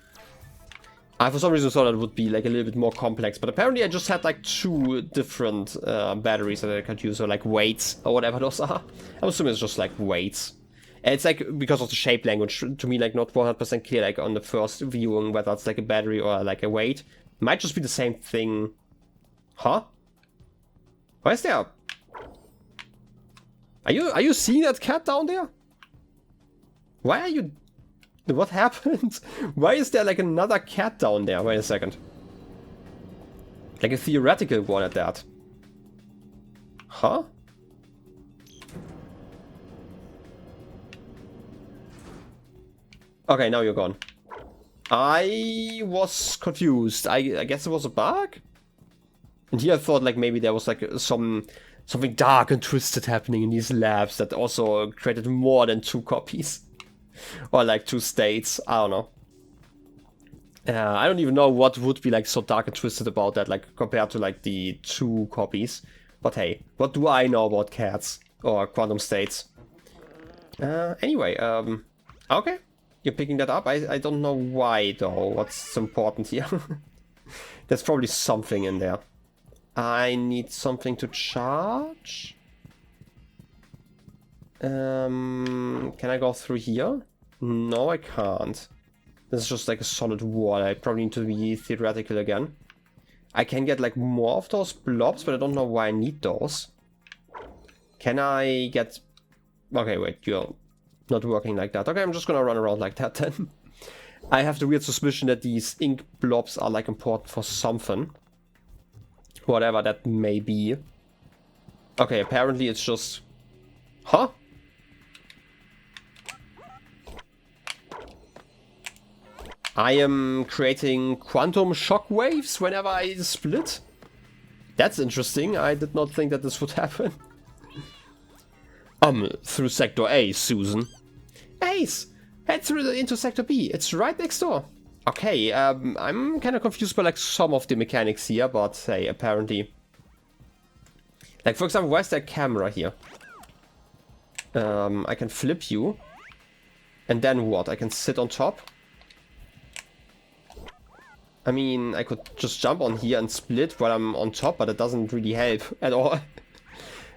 I for some reason thought it would be like a little bit more complex, but apparently I just had like 2 different batteries that I could use, or like weights, or whatever those are. I'm assuming it's just like weights. And it's like, because of the shape language, to me like not 100% clear like on the first viewing whether it's like a battery or like a weight. Might just be the same thing. Huh? Why is there... Are you seeing that cat down there? Why are you... What happened? Why is there like another cat down there? Wait a second. Like a theoretical one at that. Huh? Okay, now you're gone. I was confused. I guess it was a bug? And here I thought like maybe there was like something dark and twisted happening in these labs that also created more than 2 copies. Or like 2 states, I don't know. I don't even know what would be like so dark and twisted about that, like compared to like the 2 copies. But hey, what do I know about cats or quantum states? Anyway, okay. You're picking that up. I don't know why though, what's important here. There's probably something in there. I need something to charge. Can I go through here? No, I can't. This is just like a solid wall. I probably need to be theoretical again. I can get like more of those blobs, but I don't know why I need those. Can I get... Okay, wait, you're not working like that. Okay, I'm just gonna run around like that then. I have the weird suspicion that these ink blobs are like important for something. Whatever that may be. Okay, apparently it's just... Huh? I am creating quantum shock waves whenever I split? That's interesting. I did not think that this would happen. Through Sector A, Susan. Ace! Head through into Sector B. It's right next door. Okay, I'm kind of confused by like some of the mechanics here, but hey, apparently... Like, for example, where's that camera here? I can flip you. And then what? I can sit on top. I mean, I could just jump on here and split while I'm on top, but it doesn't really help at all.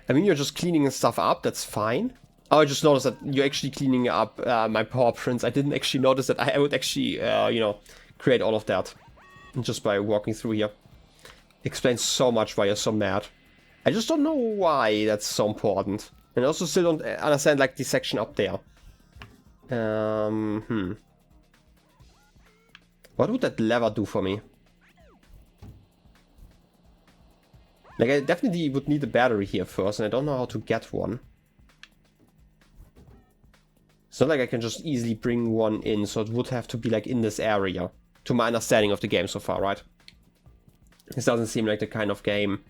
I mean, you're just cleaning stuff up, that's fine. Oh, I just noticed that you're actually cleaning up my paw prints. I didn't actually notice that I would actually, you know, create all of that. Just by walking through here. Explains so much why you're so mad. I just don't know why that's so important. And I also still don't understand, like, the section up there. What would that lever do for me? Like, I definitely would need a battery here first, and I don't know how to get one. It's not like I can just easily bring one in, so it would have to be, like, in this area. To my understanding of the game so far, right? This doesn't seem like the kind of game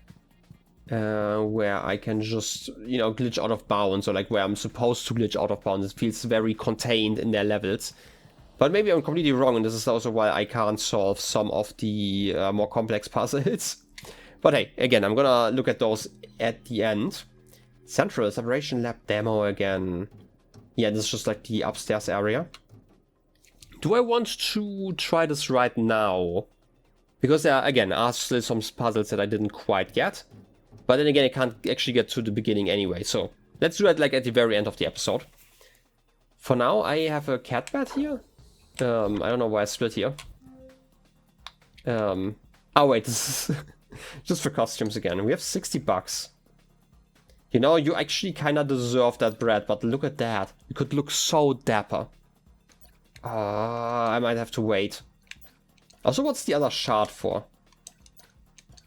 where I can just, you know, glitch out of bounds, or like where I'm supposed to glitch out of bounds. It feels very contained in their levels. But maybe I'm completely wrong, and this is also why I can't solve some of the more complex puzzles. But hey, again, I'm gonna look at those at the end. Central Separation Lab demo again. Yeah, this is just like the upstairs area. Do I want to try this right now? Because there, again, are still some puzzles that I didn't quite get. But then again, I can't actually get to the beginning anyway. So let's do it like at the very end of the episode. For now, I have a cat bed here. I don't know why I split here. Oh wait, this is just for costumes again. We have 60 bucks. You know, you actually kind of deserve that bread, but look at that. You could look so dapper. I might have to wait. Also, what's the other shard for?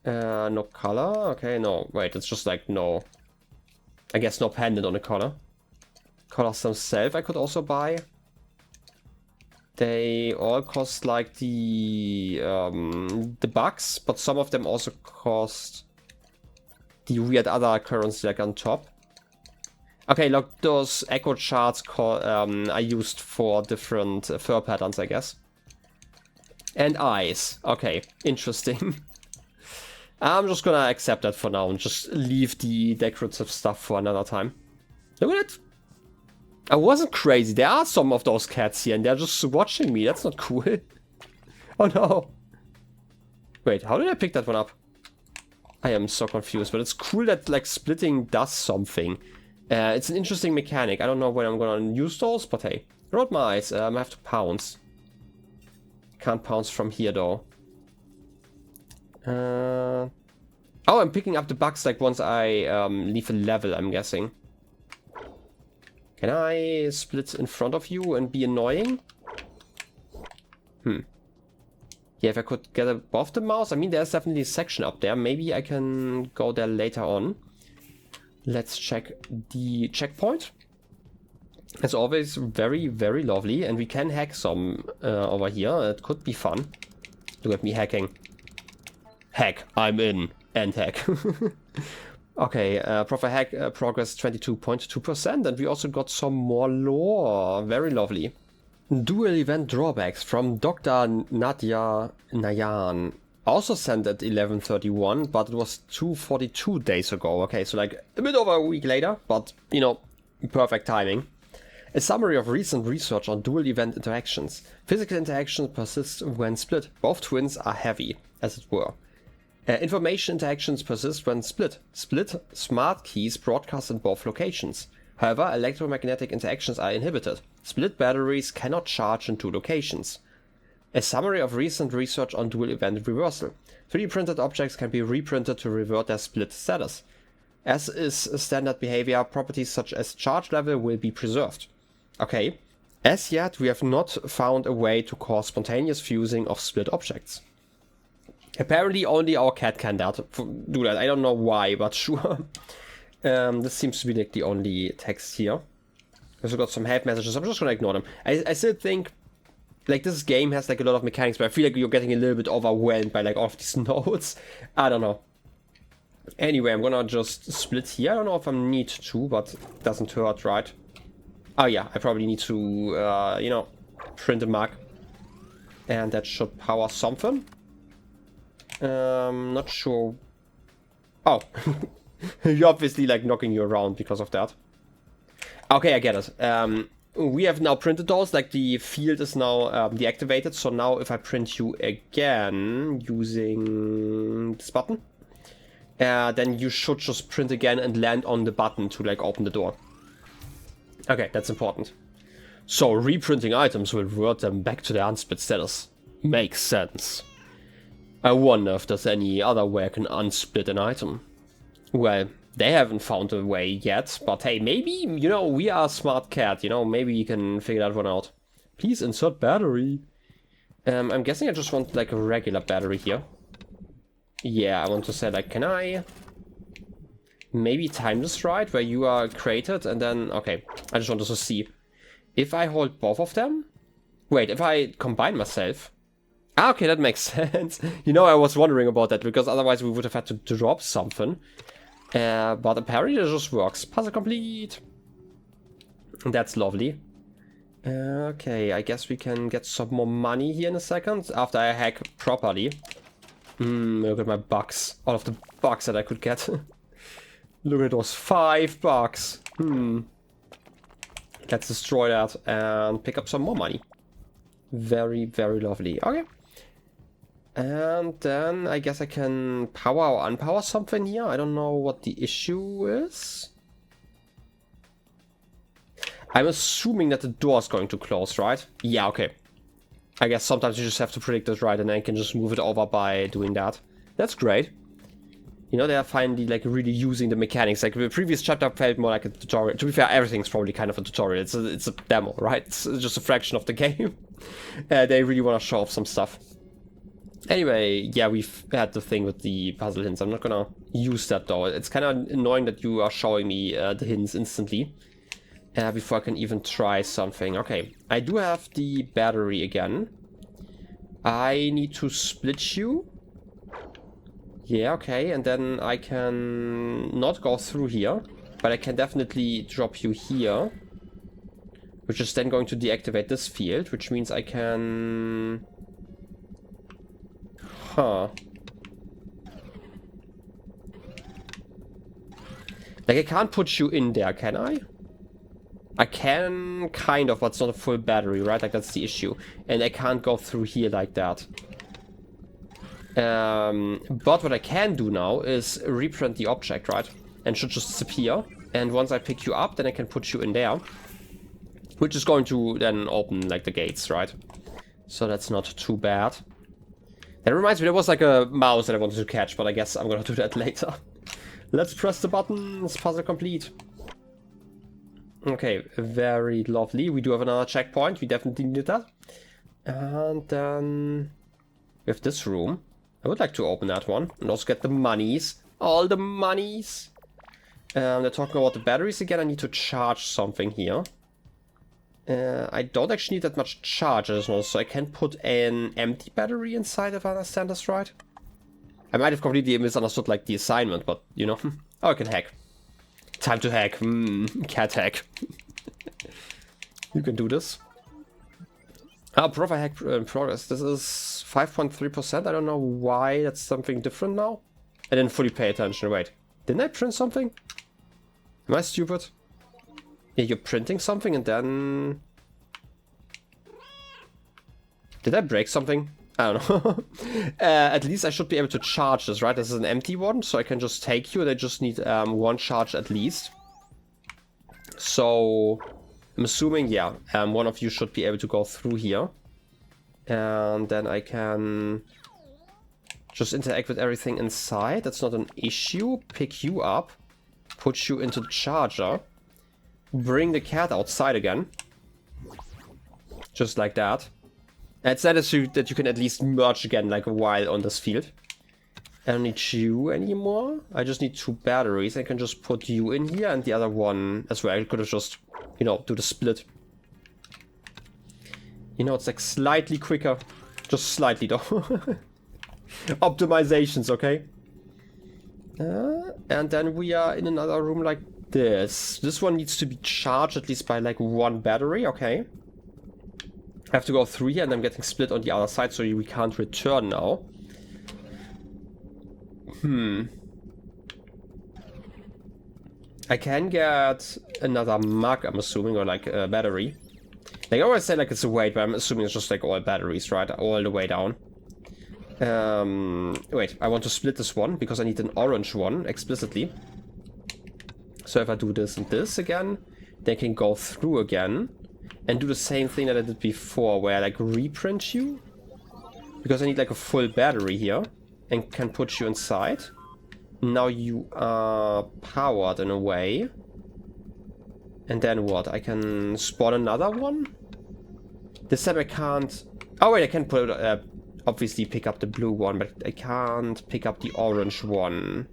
No color? Okay, no. Wait, it's just like no... I guess no pendant on the collar. Collars themselves I could also buy. They all cost like the bucks, but some of them also cost the weird other currency like on top. Okay, look, those echo charts I used for different fur patterns, I guess. And eyes. Okay, interesting. I'm just gonna accept that for now and just leave the decorative stuff for another time. Look at it. I wasn't crazy. There are some of those cats here and they're just watching me. That's not cool. Oh no. Wait, how did I pick that one up? I am so confused, but it's cool that like splitting does something. It's an interesting mechanic. I don't know when I'm gonna use those, but hey. Rolled my eyes. I have to pounce. Can't pounce from here though. Oh, I'm picking up the bugs like once I leave a level, I'm guessing. Can I split in front of you and be annoying? Yeah, if I could get above the mouse. I mean, there's definitely a section up there. Maybe I can go there later on. Let's check the checkpoint. As always, very, very lovely. And we can hack some over here. It could be fun. Look at me hacking. Hack, I'm in. End hack. Okay, proper hack progress 22.2%. And we also got some more lore. Very lovely. Dual event drawbacks from Dr. Nadia Nayan. Also sent at 11:31, but it was 2:42 days ago. Okay, so like a bit over a week later, but you know, perfect timing. A summary of recent research on dual event interactions. Physical interactions persist when split. Both twins are heavy, as it were. Information interactions persist when split. Split smart keys broadcast in both locations. However, electromagnetic interactions are inhibited. Split batteries cannot charge in two locations. A summary of recent research on dual event reversal. 3D printed objects can be reprinted to revert their split status. As is standard behavior, properties such as charge level will be preserved. Okay. As yet, we have not found a way to cause spontaneous fusing of split objects. Apparently only our cat can do that. I don't know why, but sure. This seems to be like the only text here. We've also got some help messages. I'm just gonna ignore them. I still think like this game has like a lot of mechanics, but I feel like you're getting a little bit overwhelmed by like all of these notes. I don't know. Anyway, I'm gonna just split here. I don't know if I need to, but it doesn't hurt, right? Oh yeah, I probably need to, you know, print a mark. And that should power something. Not sure. Oh. You're obviously like knocking you around because of that. Okay, I get it. we have now printed those, like the field is now deactivated. So now if I print you again using this button, then you should just print again and land on the button to like open the door. Okay, that's important. So reprinting items will revert them back to their unsplit status. Makes sense. I wonder if there's any other way I can unsplit an item. Well, they haven't found a way yet, but hey, maybe, you know, we are a smart cat, you know, maybe you can figure that one out. Please insert battery. I'm guessing I just want like a regular battery here. Yeah, I want to say like, can I maybe time this right, where you are created and then, okay, I just wanted to see. If I hold both of them? Wait, if I combine myself? Ah, okay, that makes sense. You know, I was wondering about that, because otherwise we would have had to drop something. But apparently it just works. Puzzle complete. That's lovely. Okay, I guess we can get some more money here in a second, after I hack properly. Look at my bucks. All of the bucks that I could get. Look at those $5. Let's destroy that and pick up some more money. Very, very lovely. Okay. And then I guess I can power or unpower something here. I don't know what the issue is. I'm assuming that the door is going to close, right? Yeah, okay. I guess sometimes you just have to predict it right and then you can just move it over by doing that. That's great. You know, they are finally like really using the mechanics. Like the previous chapter felt more like a tutorial. To be fair, everything's probably kind of a tutorial. It's a demo, right? It's just a fraction of the game. They really want to show off some stuff. Anyway, yeah, we've had the thing with the puzzle hints. I'm not gonna use that though. It's kind of annoying that you are showing me the hints instantly before I can even try something. Okay, I do have the battery again. I need to split you. Yeah, okay, and then I can not go through here, but I can definitely drop you here, which is then going to deactivate this field, which means I can... Huh. Like, I can't put you in there, can I? I can, kind of, but it's not a full battery, right? Like, that's the issue. And I can't go through here like that. But what I can do now is reprint the object, right? And should just disappear. And once I pick you up, then I can put you in there. Which is going to then open, like, the gates, right? So that's not too bad. That reminds me, there was, like, a mouse that I wanted to catch, but I guess I'm gonna do that later. Let's press the buttons. Puzzle complete. Okay, very lovely. We do have another checkpoint. We definitely need that. And then we have this room. I would like to open that one and also get the monies. All the monies. They're talking about the batteries again. I need to charge something here. I don't actually need that much charge, so I can put an empty battery inside, if I understand this right. I might have completely misunderstood like the assignment, but you know. Oh, I can hack. Time to hack. Cat hack. You can do this. Profile hack in progress. This is 5.3%. I don't know why that's something different now. I didn't fully pay attention. Wait, didn't I print something? Am I stupid? Yeah, you're printing something and then... Did I break something? I don't know. At least I should be able to charge this, right? This is an empty one, so I can just take you. They just need one charge at least. So I'm assuming, yeah, one of you should be able to go through here. And then I can just interact with everything inside. That's not an issue. Pick you up, put you into the charger, bring the cat outside again. Just like that. It's nice that you can at least merge again like a while on this field. I don't need you anymore. I just need 2 batteries. I can just put you in here and the other one as well. I could have just, you know, do the split. You know, it's like slightly quicker. Just slightly though. Optimizations, okay? And then we are in another room like this. This one needs to be charged at least by like 1 battery, okay? I have to go through here and I'm getting split on the other side, so we can't return now. I can get another mug, I'm assuming, or like a battery. Like, I always say like it's a weight, but I'm assuming it's just like all batteries, right? All the way down. Wait, I want to split this one because I need an orange one explicitly. So if I do this and this again, they can go through again and do the same thing that I did before, where I like reprint you. Because I need like a full battery here and can put you inside. Now you are powered in a way. And then what? I can spawn another one? This time I can't... Oh wait, I can put obviously pick up the blue one, but I can't pick up the orange one.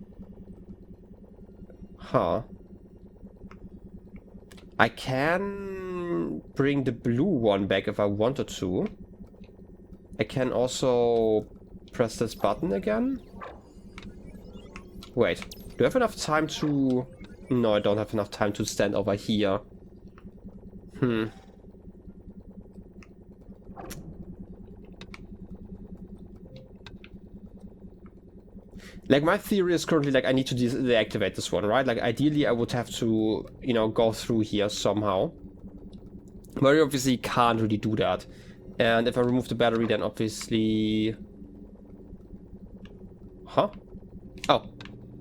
Huh. I can bring the blue one back if I wanted to. I can also press this button again. Wait, do I have enough time to... No, I don't have enough time to stand over here. Like, my theory is currently, like, I need to deactivate this one, right? Like, ideally, I would have to, you know, go through here somehow. But I obviously can't really do that. And if I remove the battery, then obviously... Huh? Oh.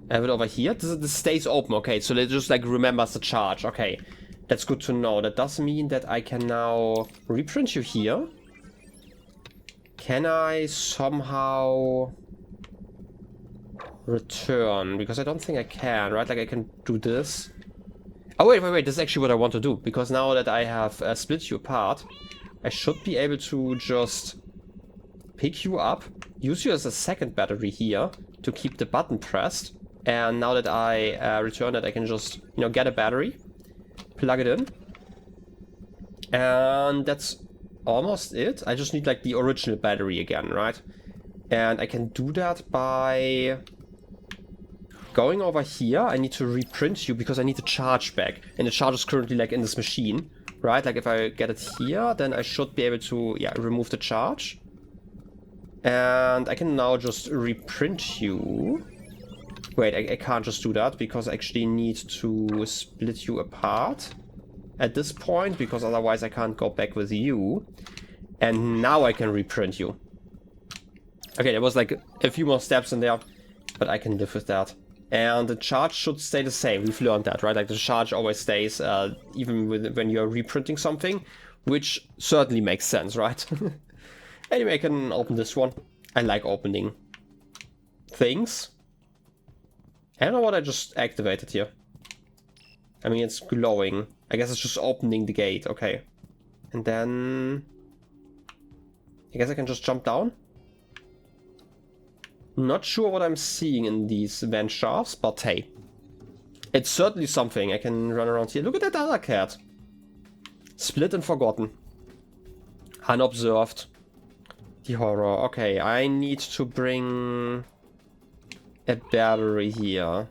I have it over here. This stays open. Okay, so it just, like, remembers the charge. Okay. That's good to know. That does mean that I can now reprint you here. Can I somehow... return, because I don't think I can, right? Like, I can do this. Oh, wait, this is actually what I want to do, because now that I have split you apart, I should be able to just pick you up, use you as a second battery here to keep the button pressed, and now that I return it, I can just, you know, get a battery, plug it in, and that's almost it. I just need, like, the original battery again, right? And I can do that by... going over here. I need to reprint you because I need the charge back. And the charge is currently like in this machine, right? Like if I get it here, then I should be able to, yeah, remove the charge. And I can now just reprint you. Wait, I can't just do that because I actually need to split you apart at this point, because otherwise I can't go back with you. And now I can reprint you. Okay, there was like a few more steps in there, but I can live with that. And the charge should stay the same. We've learned that, right? Like the charge always stays, even when you're reprinting something, which certainly makes sense, right? Anyway, I can open this one. I like opening things. I don't know what I just activated here. I mean, it's glowing. I guess it's just opening the gate. Okay. And then... I guess I can just jump down. Not sure what I'm seeing in these vent shafts, but hey. It's certainly something. I can run around here. Look at that other cat. Split and forgotten. Unobserved. The horror. Okay, I need to bring a battery here.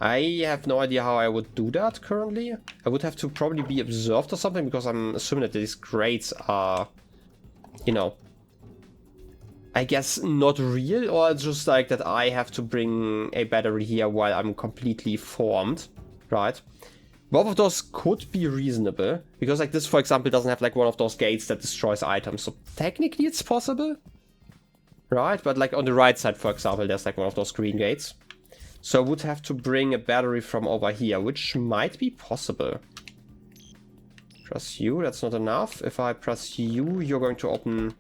I have no idea how I would do that currently. I would have to probably be observed or something, because I'm assuming that these grates are, you know, I guess not real, or it's just like that I have to bring a battery here while I'm completely formed, right? Both of those could be reasonable, because like this, for example, doesn't have like one of those gates that destroys items, so technically it's possible, right? But like on the right side, for example, there's like one of those green gates. So I would have to bring a battery from over here, which might be possible. Press U, that's not enough. If I press U, you're going to open...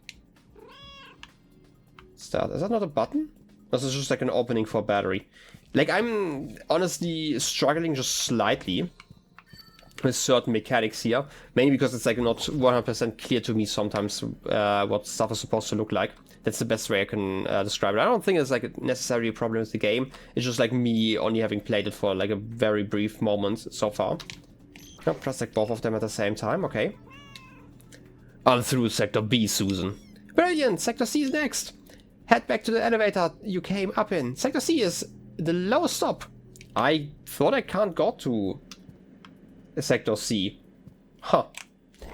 Start. Is that not a button? This is just like an opening for a battery. Like, I'm honestly struggling just slightly with certain mechanics here. Mainly because it's like not 100% clear to me sometimes what stuff is supposed to look like. That's the best way I can describe it. I don't think it's like necessarily a problem with the game. It's just like me only having played it for like a very brief moment so far. I'll press like both of them at the same time. Okay. On through Sector B, Susan. Brilliant! Sector C is next! Head back to the elevator you came up in. Sector C is the lowest stop. I thought I can't go to Sector C. Huh.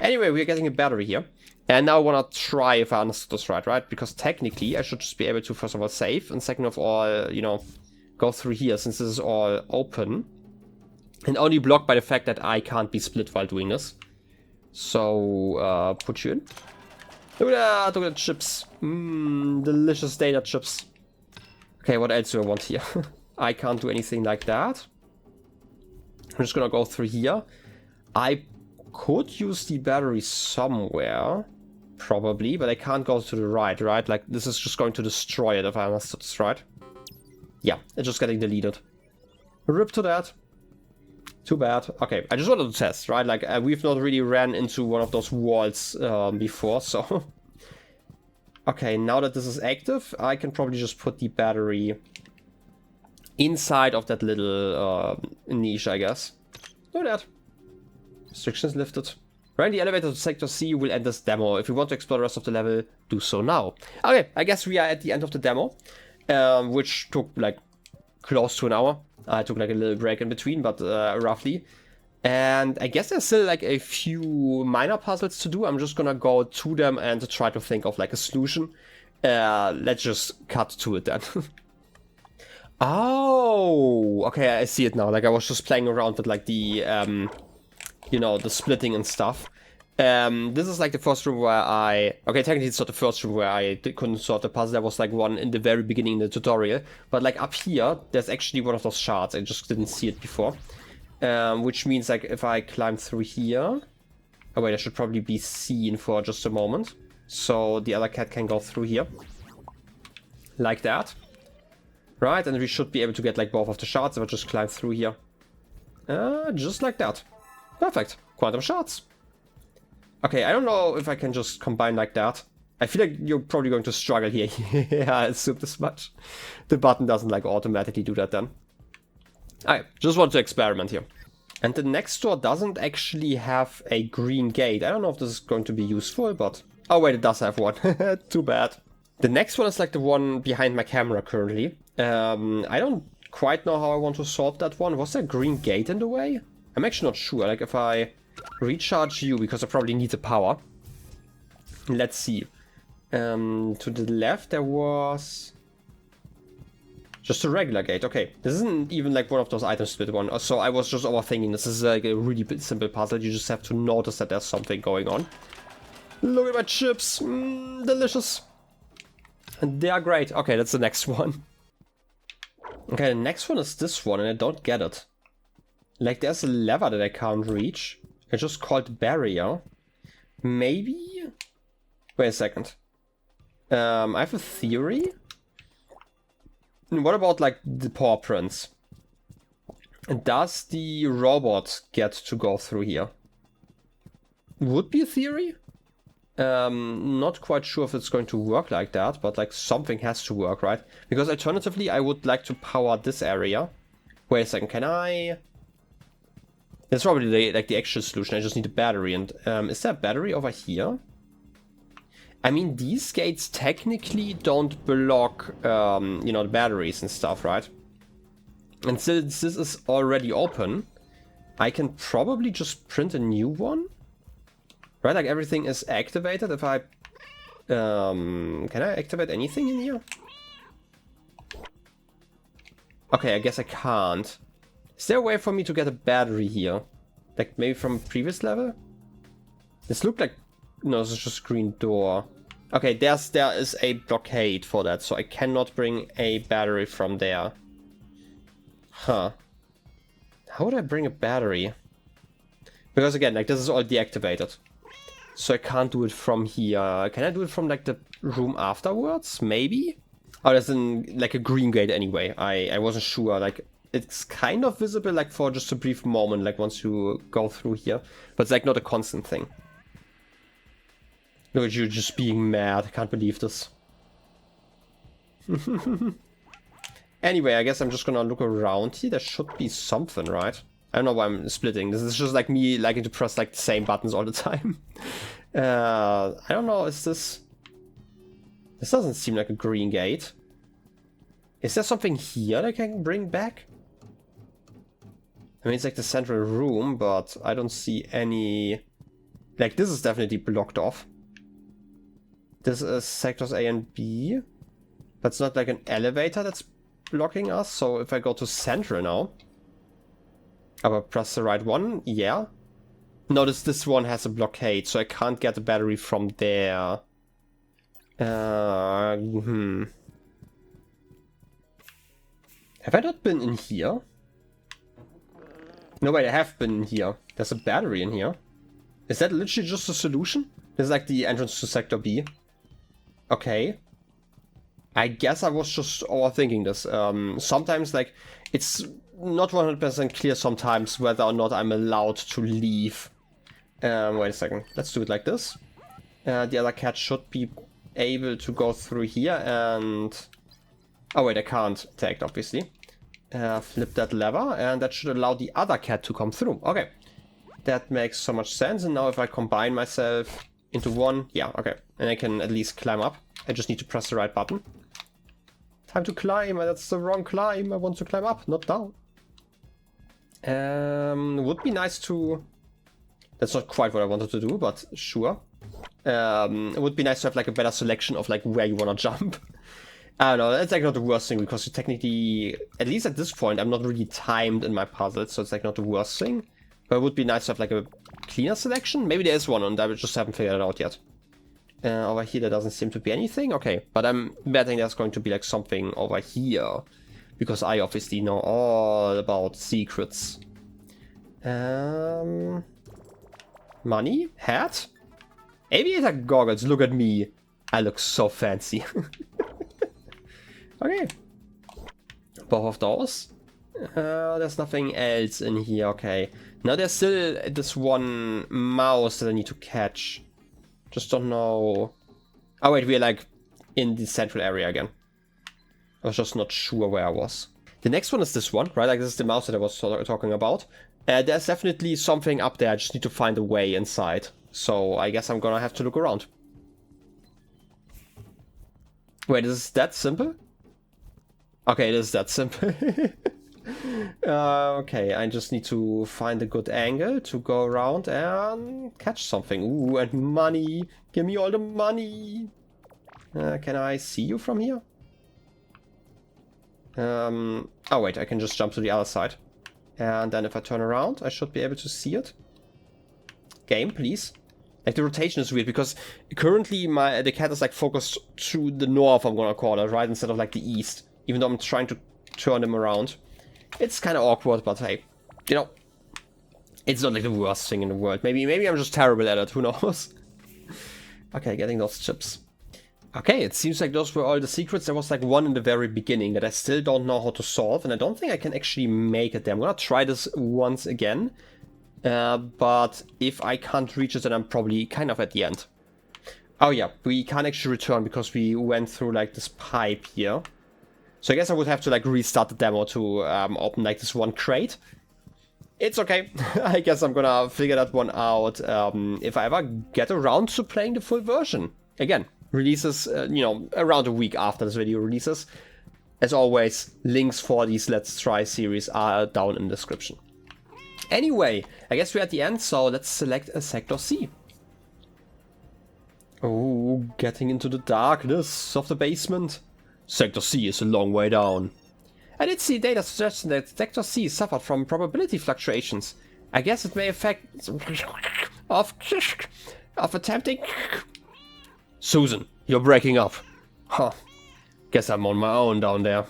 Anyway, we're getting a battery here. And now I want to try if I understood this right? Because technically I should just be able to, first of all, save. And second of all, you know, go through here since this is all open. And only blocked by the fact that I can't be split while doing this. So, put you in. Look at that, look at the chips. Delicious data chips. Okay, what else do I want here? I can't do anything like that. I'm just gonna go through here. I could use the battery somewhere. Probably, but I can't go to the right? Like, this is just going to destroy it if I understood this right. Yeah, it's just getting deleted. Rip to that. Too bad. Okay, I just wanted to test, right? Like, we've not really ran into one of those walls before, so... Okay, now that this is active, I can probably just put the battery inside of that little niche, I guess. Look at that. Restrictions lifted. Right, the elevator to Sector C will end this demo. If you want to explore the rest of the level, do so now. Okay, I guess we are at the end of the demo, which took like close to an hour. I took like a little break in between, but roughly. And I guess there's still like a few minor puzzles to do. I'm just gonna go to them and to try to think of like a solution. Let's just cut to it then. Oh, okay, I see it now. Like I was just playing around with like the you know, the splitting and stuff. This is like the first room where okay, technically it's not the first room where I couldn't solve the puzzle. There was like one in the very beginning in the tutorial. But like up here, there's actually one of those shards. I just didn't see it before. Which means like if I climb through here... Oh wait, I should probably be seen for just a moment. So the other cat can go through here. Like that. Right, and we should be able to get like both of the shards if I just climb through here. Just like that. Perfect. Quantum shards. Okay, I don't know if I can just combine like that. I feel like you're probably going to struggle here. Yeah, I assume this much. The button doesn't like automatically do that then. I just want to experiment here. And the next door doesn't actually have a green gate. I don't know if this is going to be useful, but... Oh wait, it does have one. Too bad. The next one is like the one behind my camera currently. I don't quite know how I want to solve that one. Was there a green gate in the way? I'm actually not sure. Like if I recharge you, because I probably need the power. Let's see. To the left there was just a regular gate. Okay, this isn't even like one of those item split one. So I was just overthinking. This is like a really simple puzzle. You just have to notice that there's something going on. Look at my chips. Delicious. And they are great. Okay, that's the next one. Okay, the next one is this one, and I don't get it. Like, there's a lever that I can't reach. It's just called barrier. Maybe? Wait a second. I have a theory. What about, like, the paw prints? Does the robot get to go through here? Would be a theory. Not quite sure if it's going to work like that, but, like, something has to work, right? Because alternatively, I would like to power this area. Wait a second, can I... That's probably the actual solution. I just need a battery. And is there a battery over here? I mean, these gates technically don't block, you know, the batteries and stuff, right? And since this is already open, I can probably just print a new one. Right, like everything is activated. If I... can I activate anything in here? Okay, I guess I can't. Is there a way for me to get a battery here? Like maybe from previous level? This looked like... No, this is just a green door. Okay, there is a blockade for that, so I cannot bring a battery from there. Huh. How would I bring a battery? Because again, like this is all deactivated. So I can't do it from here. Can I do it from like the room afterwards? Maybe? Oh, there's like a green gate anyway. I wasn't sure. Like... It's kind of visible, like, for just a brief moment, like, once you go through here. But it's, like, not a constant thing. Look at you just being mad. I can't believe this. Anyway, I guess I'm just gonna look around here. There should be something, right? I don't know why I'm splitting. This is just, like, me liking to press, like, the same buttons all the time. I don't know, is this... This doesn't seem like a green gate. Is there something here that I can bring back? I mean, it's like the central room, but I don't see any... Like, this is definitely blocked off. This is sectors A and B. But it's not like an elevator that's blocking us. So if I go to central now... I will press the right one, yeah. Notice this one has a blockade, so I can't get the battery from there. Have I not been in here? No, wait, I have been in here. There's a battery in here. Is that literally just a solution? This is like the entrance to Sector B. Okay. I guess I was just overthinking this. Sometimes, like, it's not 100% clear sometimes whether or not I'm allowed to leave. Wait a second. Let's do it like this. The other cat should be able to go through here and... Oh wait, I can't take it, obviously. Flip that lever and that should allow the other cat to come through. Okay. That makes so much sense. And now if I combine myself into one... Yeah, okay. And I can at least climb up. I just need to press the right button. Time to climb. That's the wrong climb. I want to climb up, not down. Would be nice to... That's not quite what I wanted to do, but sure. It would be nice to have like a better selection of like where you want to jump. I don't know, that's like not the worst thing because you technically, at least at this point, I'm not really timed in my puzzles, so it's like not the worst thing. But it would be nice to have like a cleaner selection. Maybe there is one and I just haven't figured it out yet. Over here there doesn't seem to be anything. Okay, but I'm betting there's going to be like something over here. Because I obviously know all about secrets. Money? Hat? Aviator goggles, look at me. I look so fancy. Okay. Both of those. There's nothing else in here, okay. Now there's still this one mouse that I need to catch. Just don't know. Oh wait, we're like in the central area again. I was just not sure where I was. The next one is this one, right? Like this is the mouse that I was talking about. There's definitely something up there. I just need to find a way inside. So I guess I'm gonna have to look around. Wait, is that simple? Okay, it is that simple. Okay, I just need to find a good angle to go around and catch something. Ooh, and money. Give me all the money. Can I see you from here? Oh wait, I can just jump to the other side. And then if I turn around, I should be able to see it. Game, please. Like the rotation is weird because currently the cat is like focused to the north, I'm gonna call it, right? Instead of like the east. Even though I'm trying to turn him around. It's kind of awkward, but hey, you know, it's not like the worst thing in the world. Maybe I'm just terrible at it, who knows? Okay, getting those chips. Okay, it seems like those were all the secrets. There was like one in the very beginning that I still don't know how to solve, and I don't think I can actually make it there. I'm gonna try this once again, but if I can't reach it, then I'm probably kind of at the end. Oh yeah, we can't actually return because we went through like this pipe here. So I guess I would have to like restart the demo to open like this one crate. It's okay. I guess I'm gonna figure that one out if I ever get around to playing the full version. Again, releases, you know, around a week after this video releases. As always, links for these Let's Try series are down in the description. Anyway, I guess we're at the end, so let's select a Sector C. Oh, getting into the darkness of the basement. Sector C is a long way down. I did see data suggesting that Sector C suffered from probability fluctuations. I guess it may affect of attempting. Susan, you're breaking up. Huh. Guess I'm on my own down there.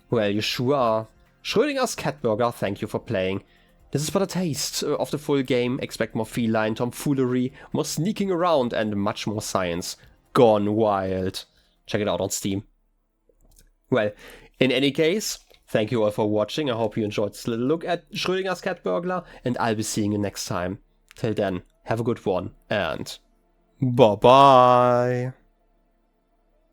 Well, you sure are. Schrödinger's cat burger, thank you for playing. This is but a taste of the full game. Expect more feline tomfoolery, more sneaking around, and much more science. Gone wild. Check it out on Steam. Well, in any case, thank you all for watching. I hope you enjoyed this little look at Schrödinger's cat burglar, and I'll be seeing you next time. Till then, have a good one, and bye-bye.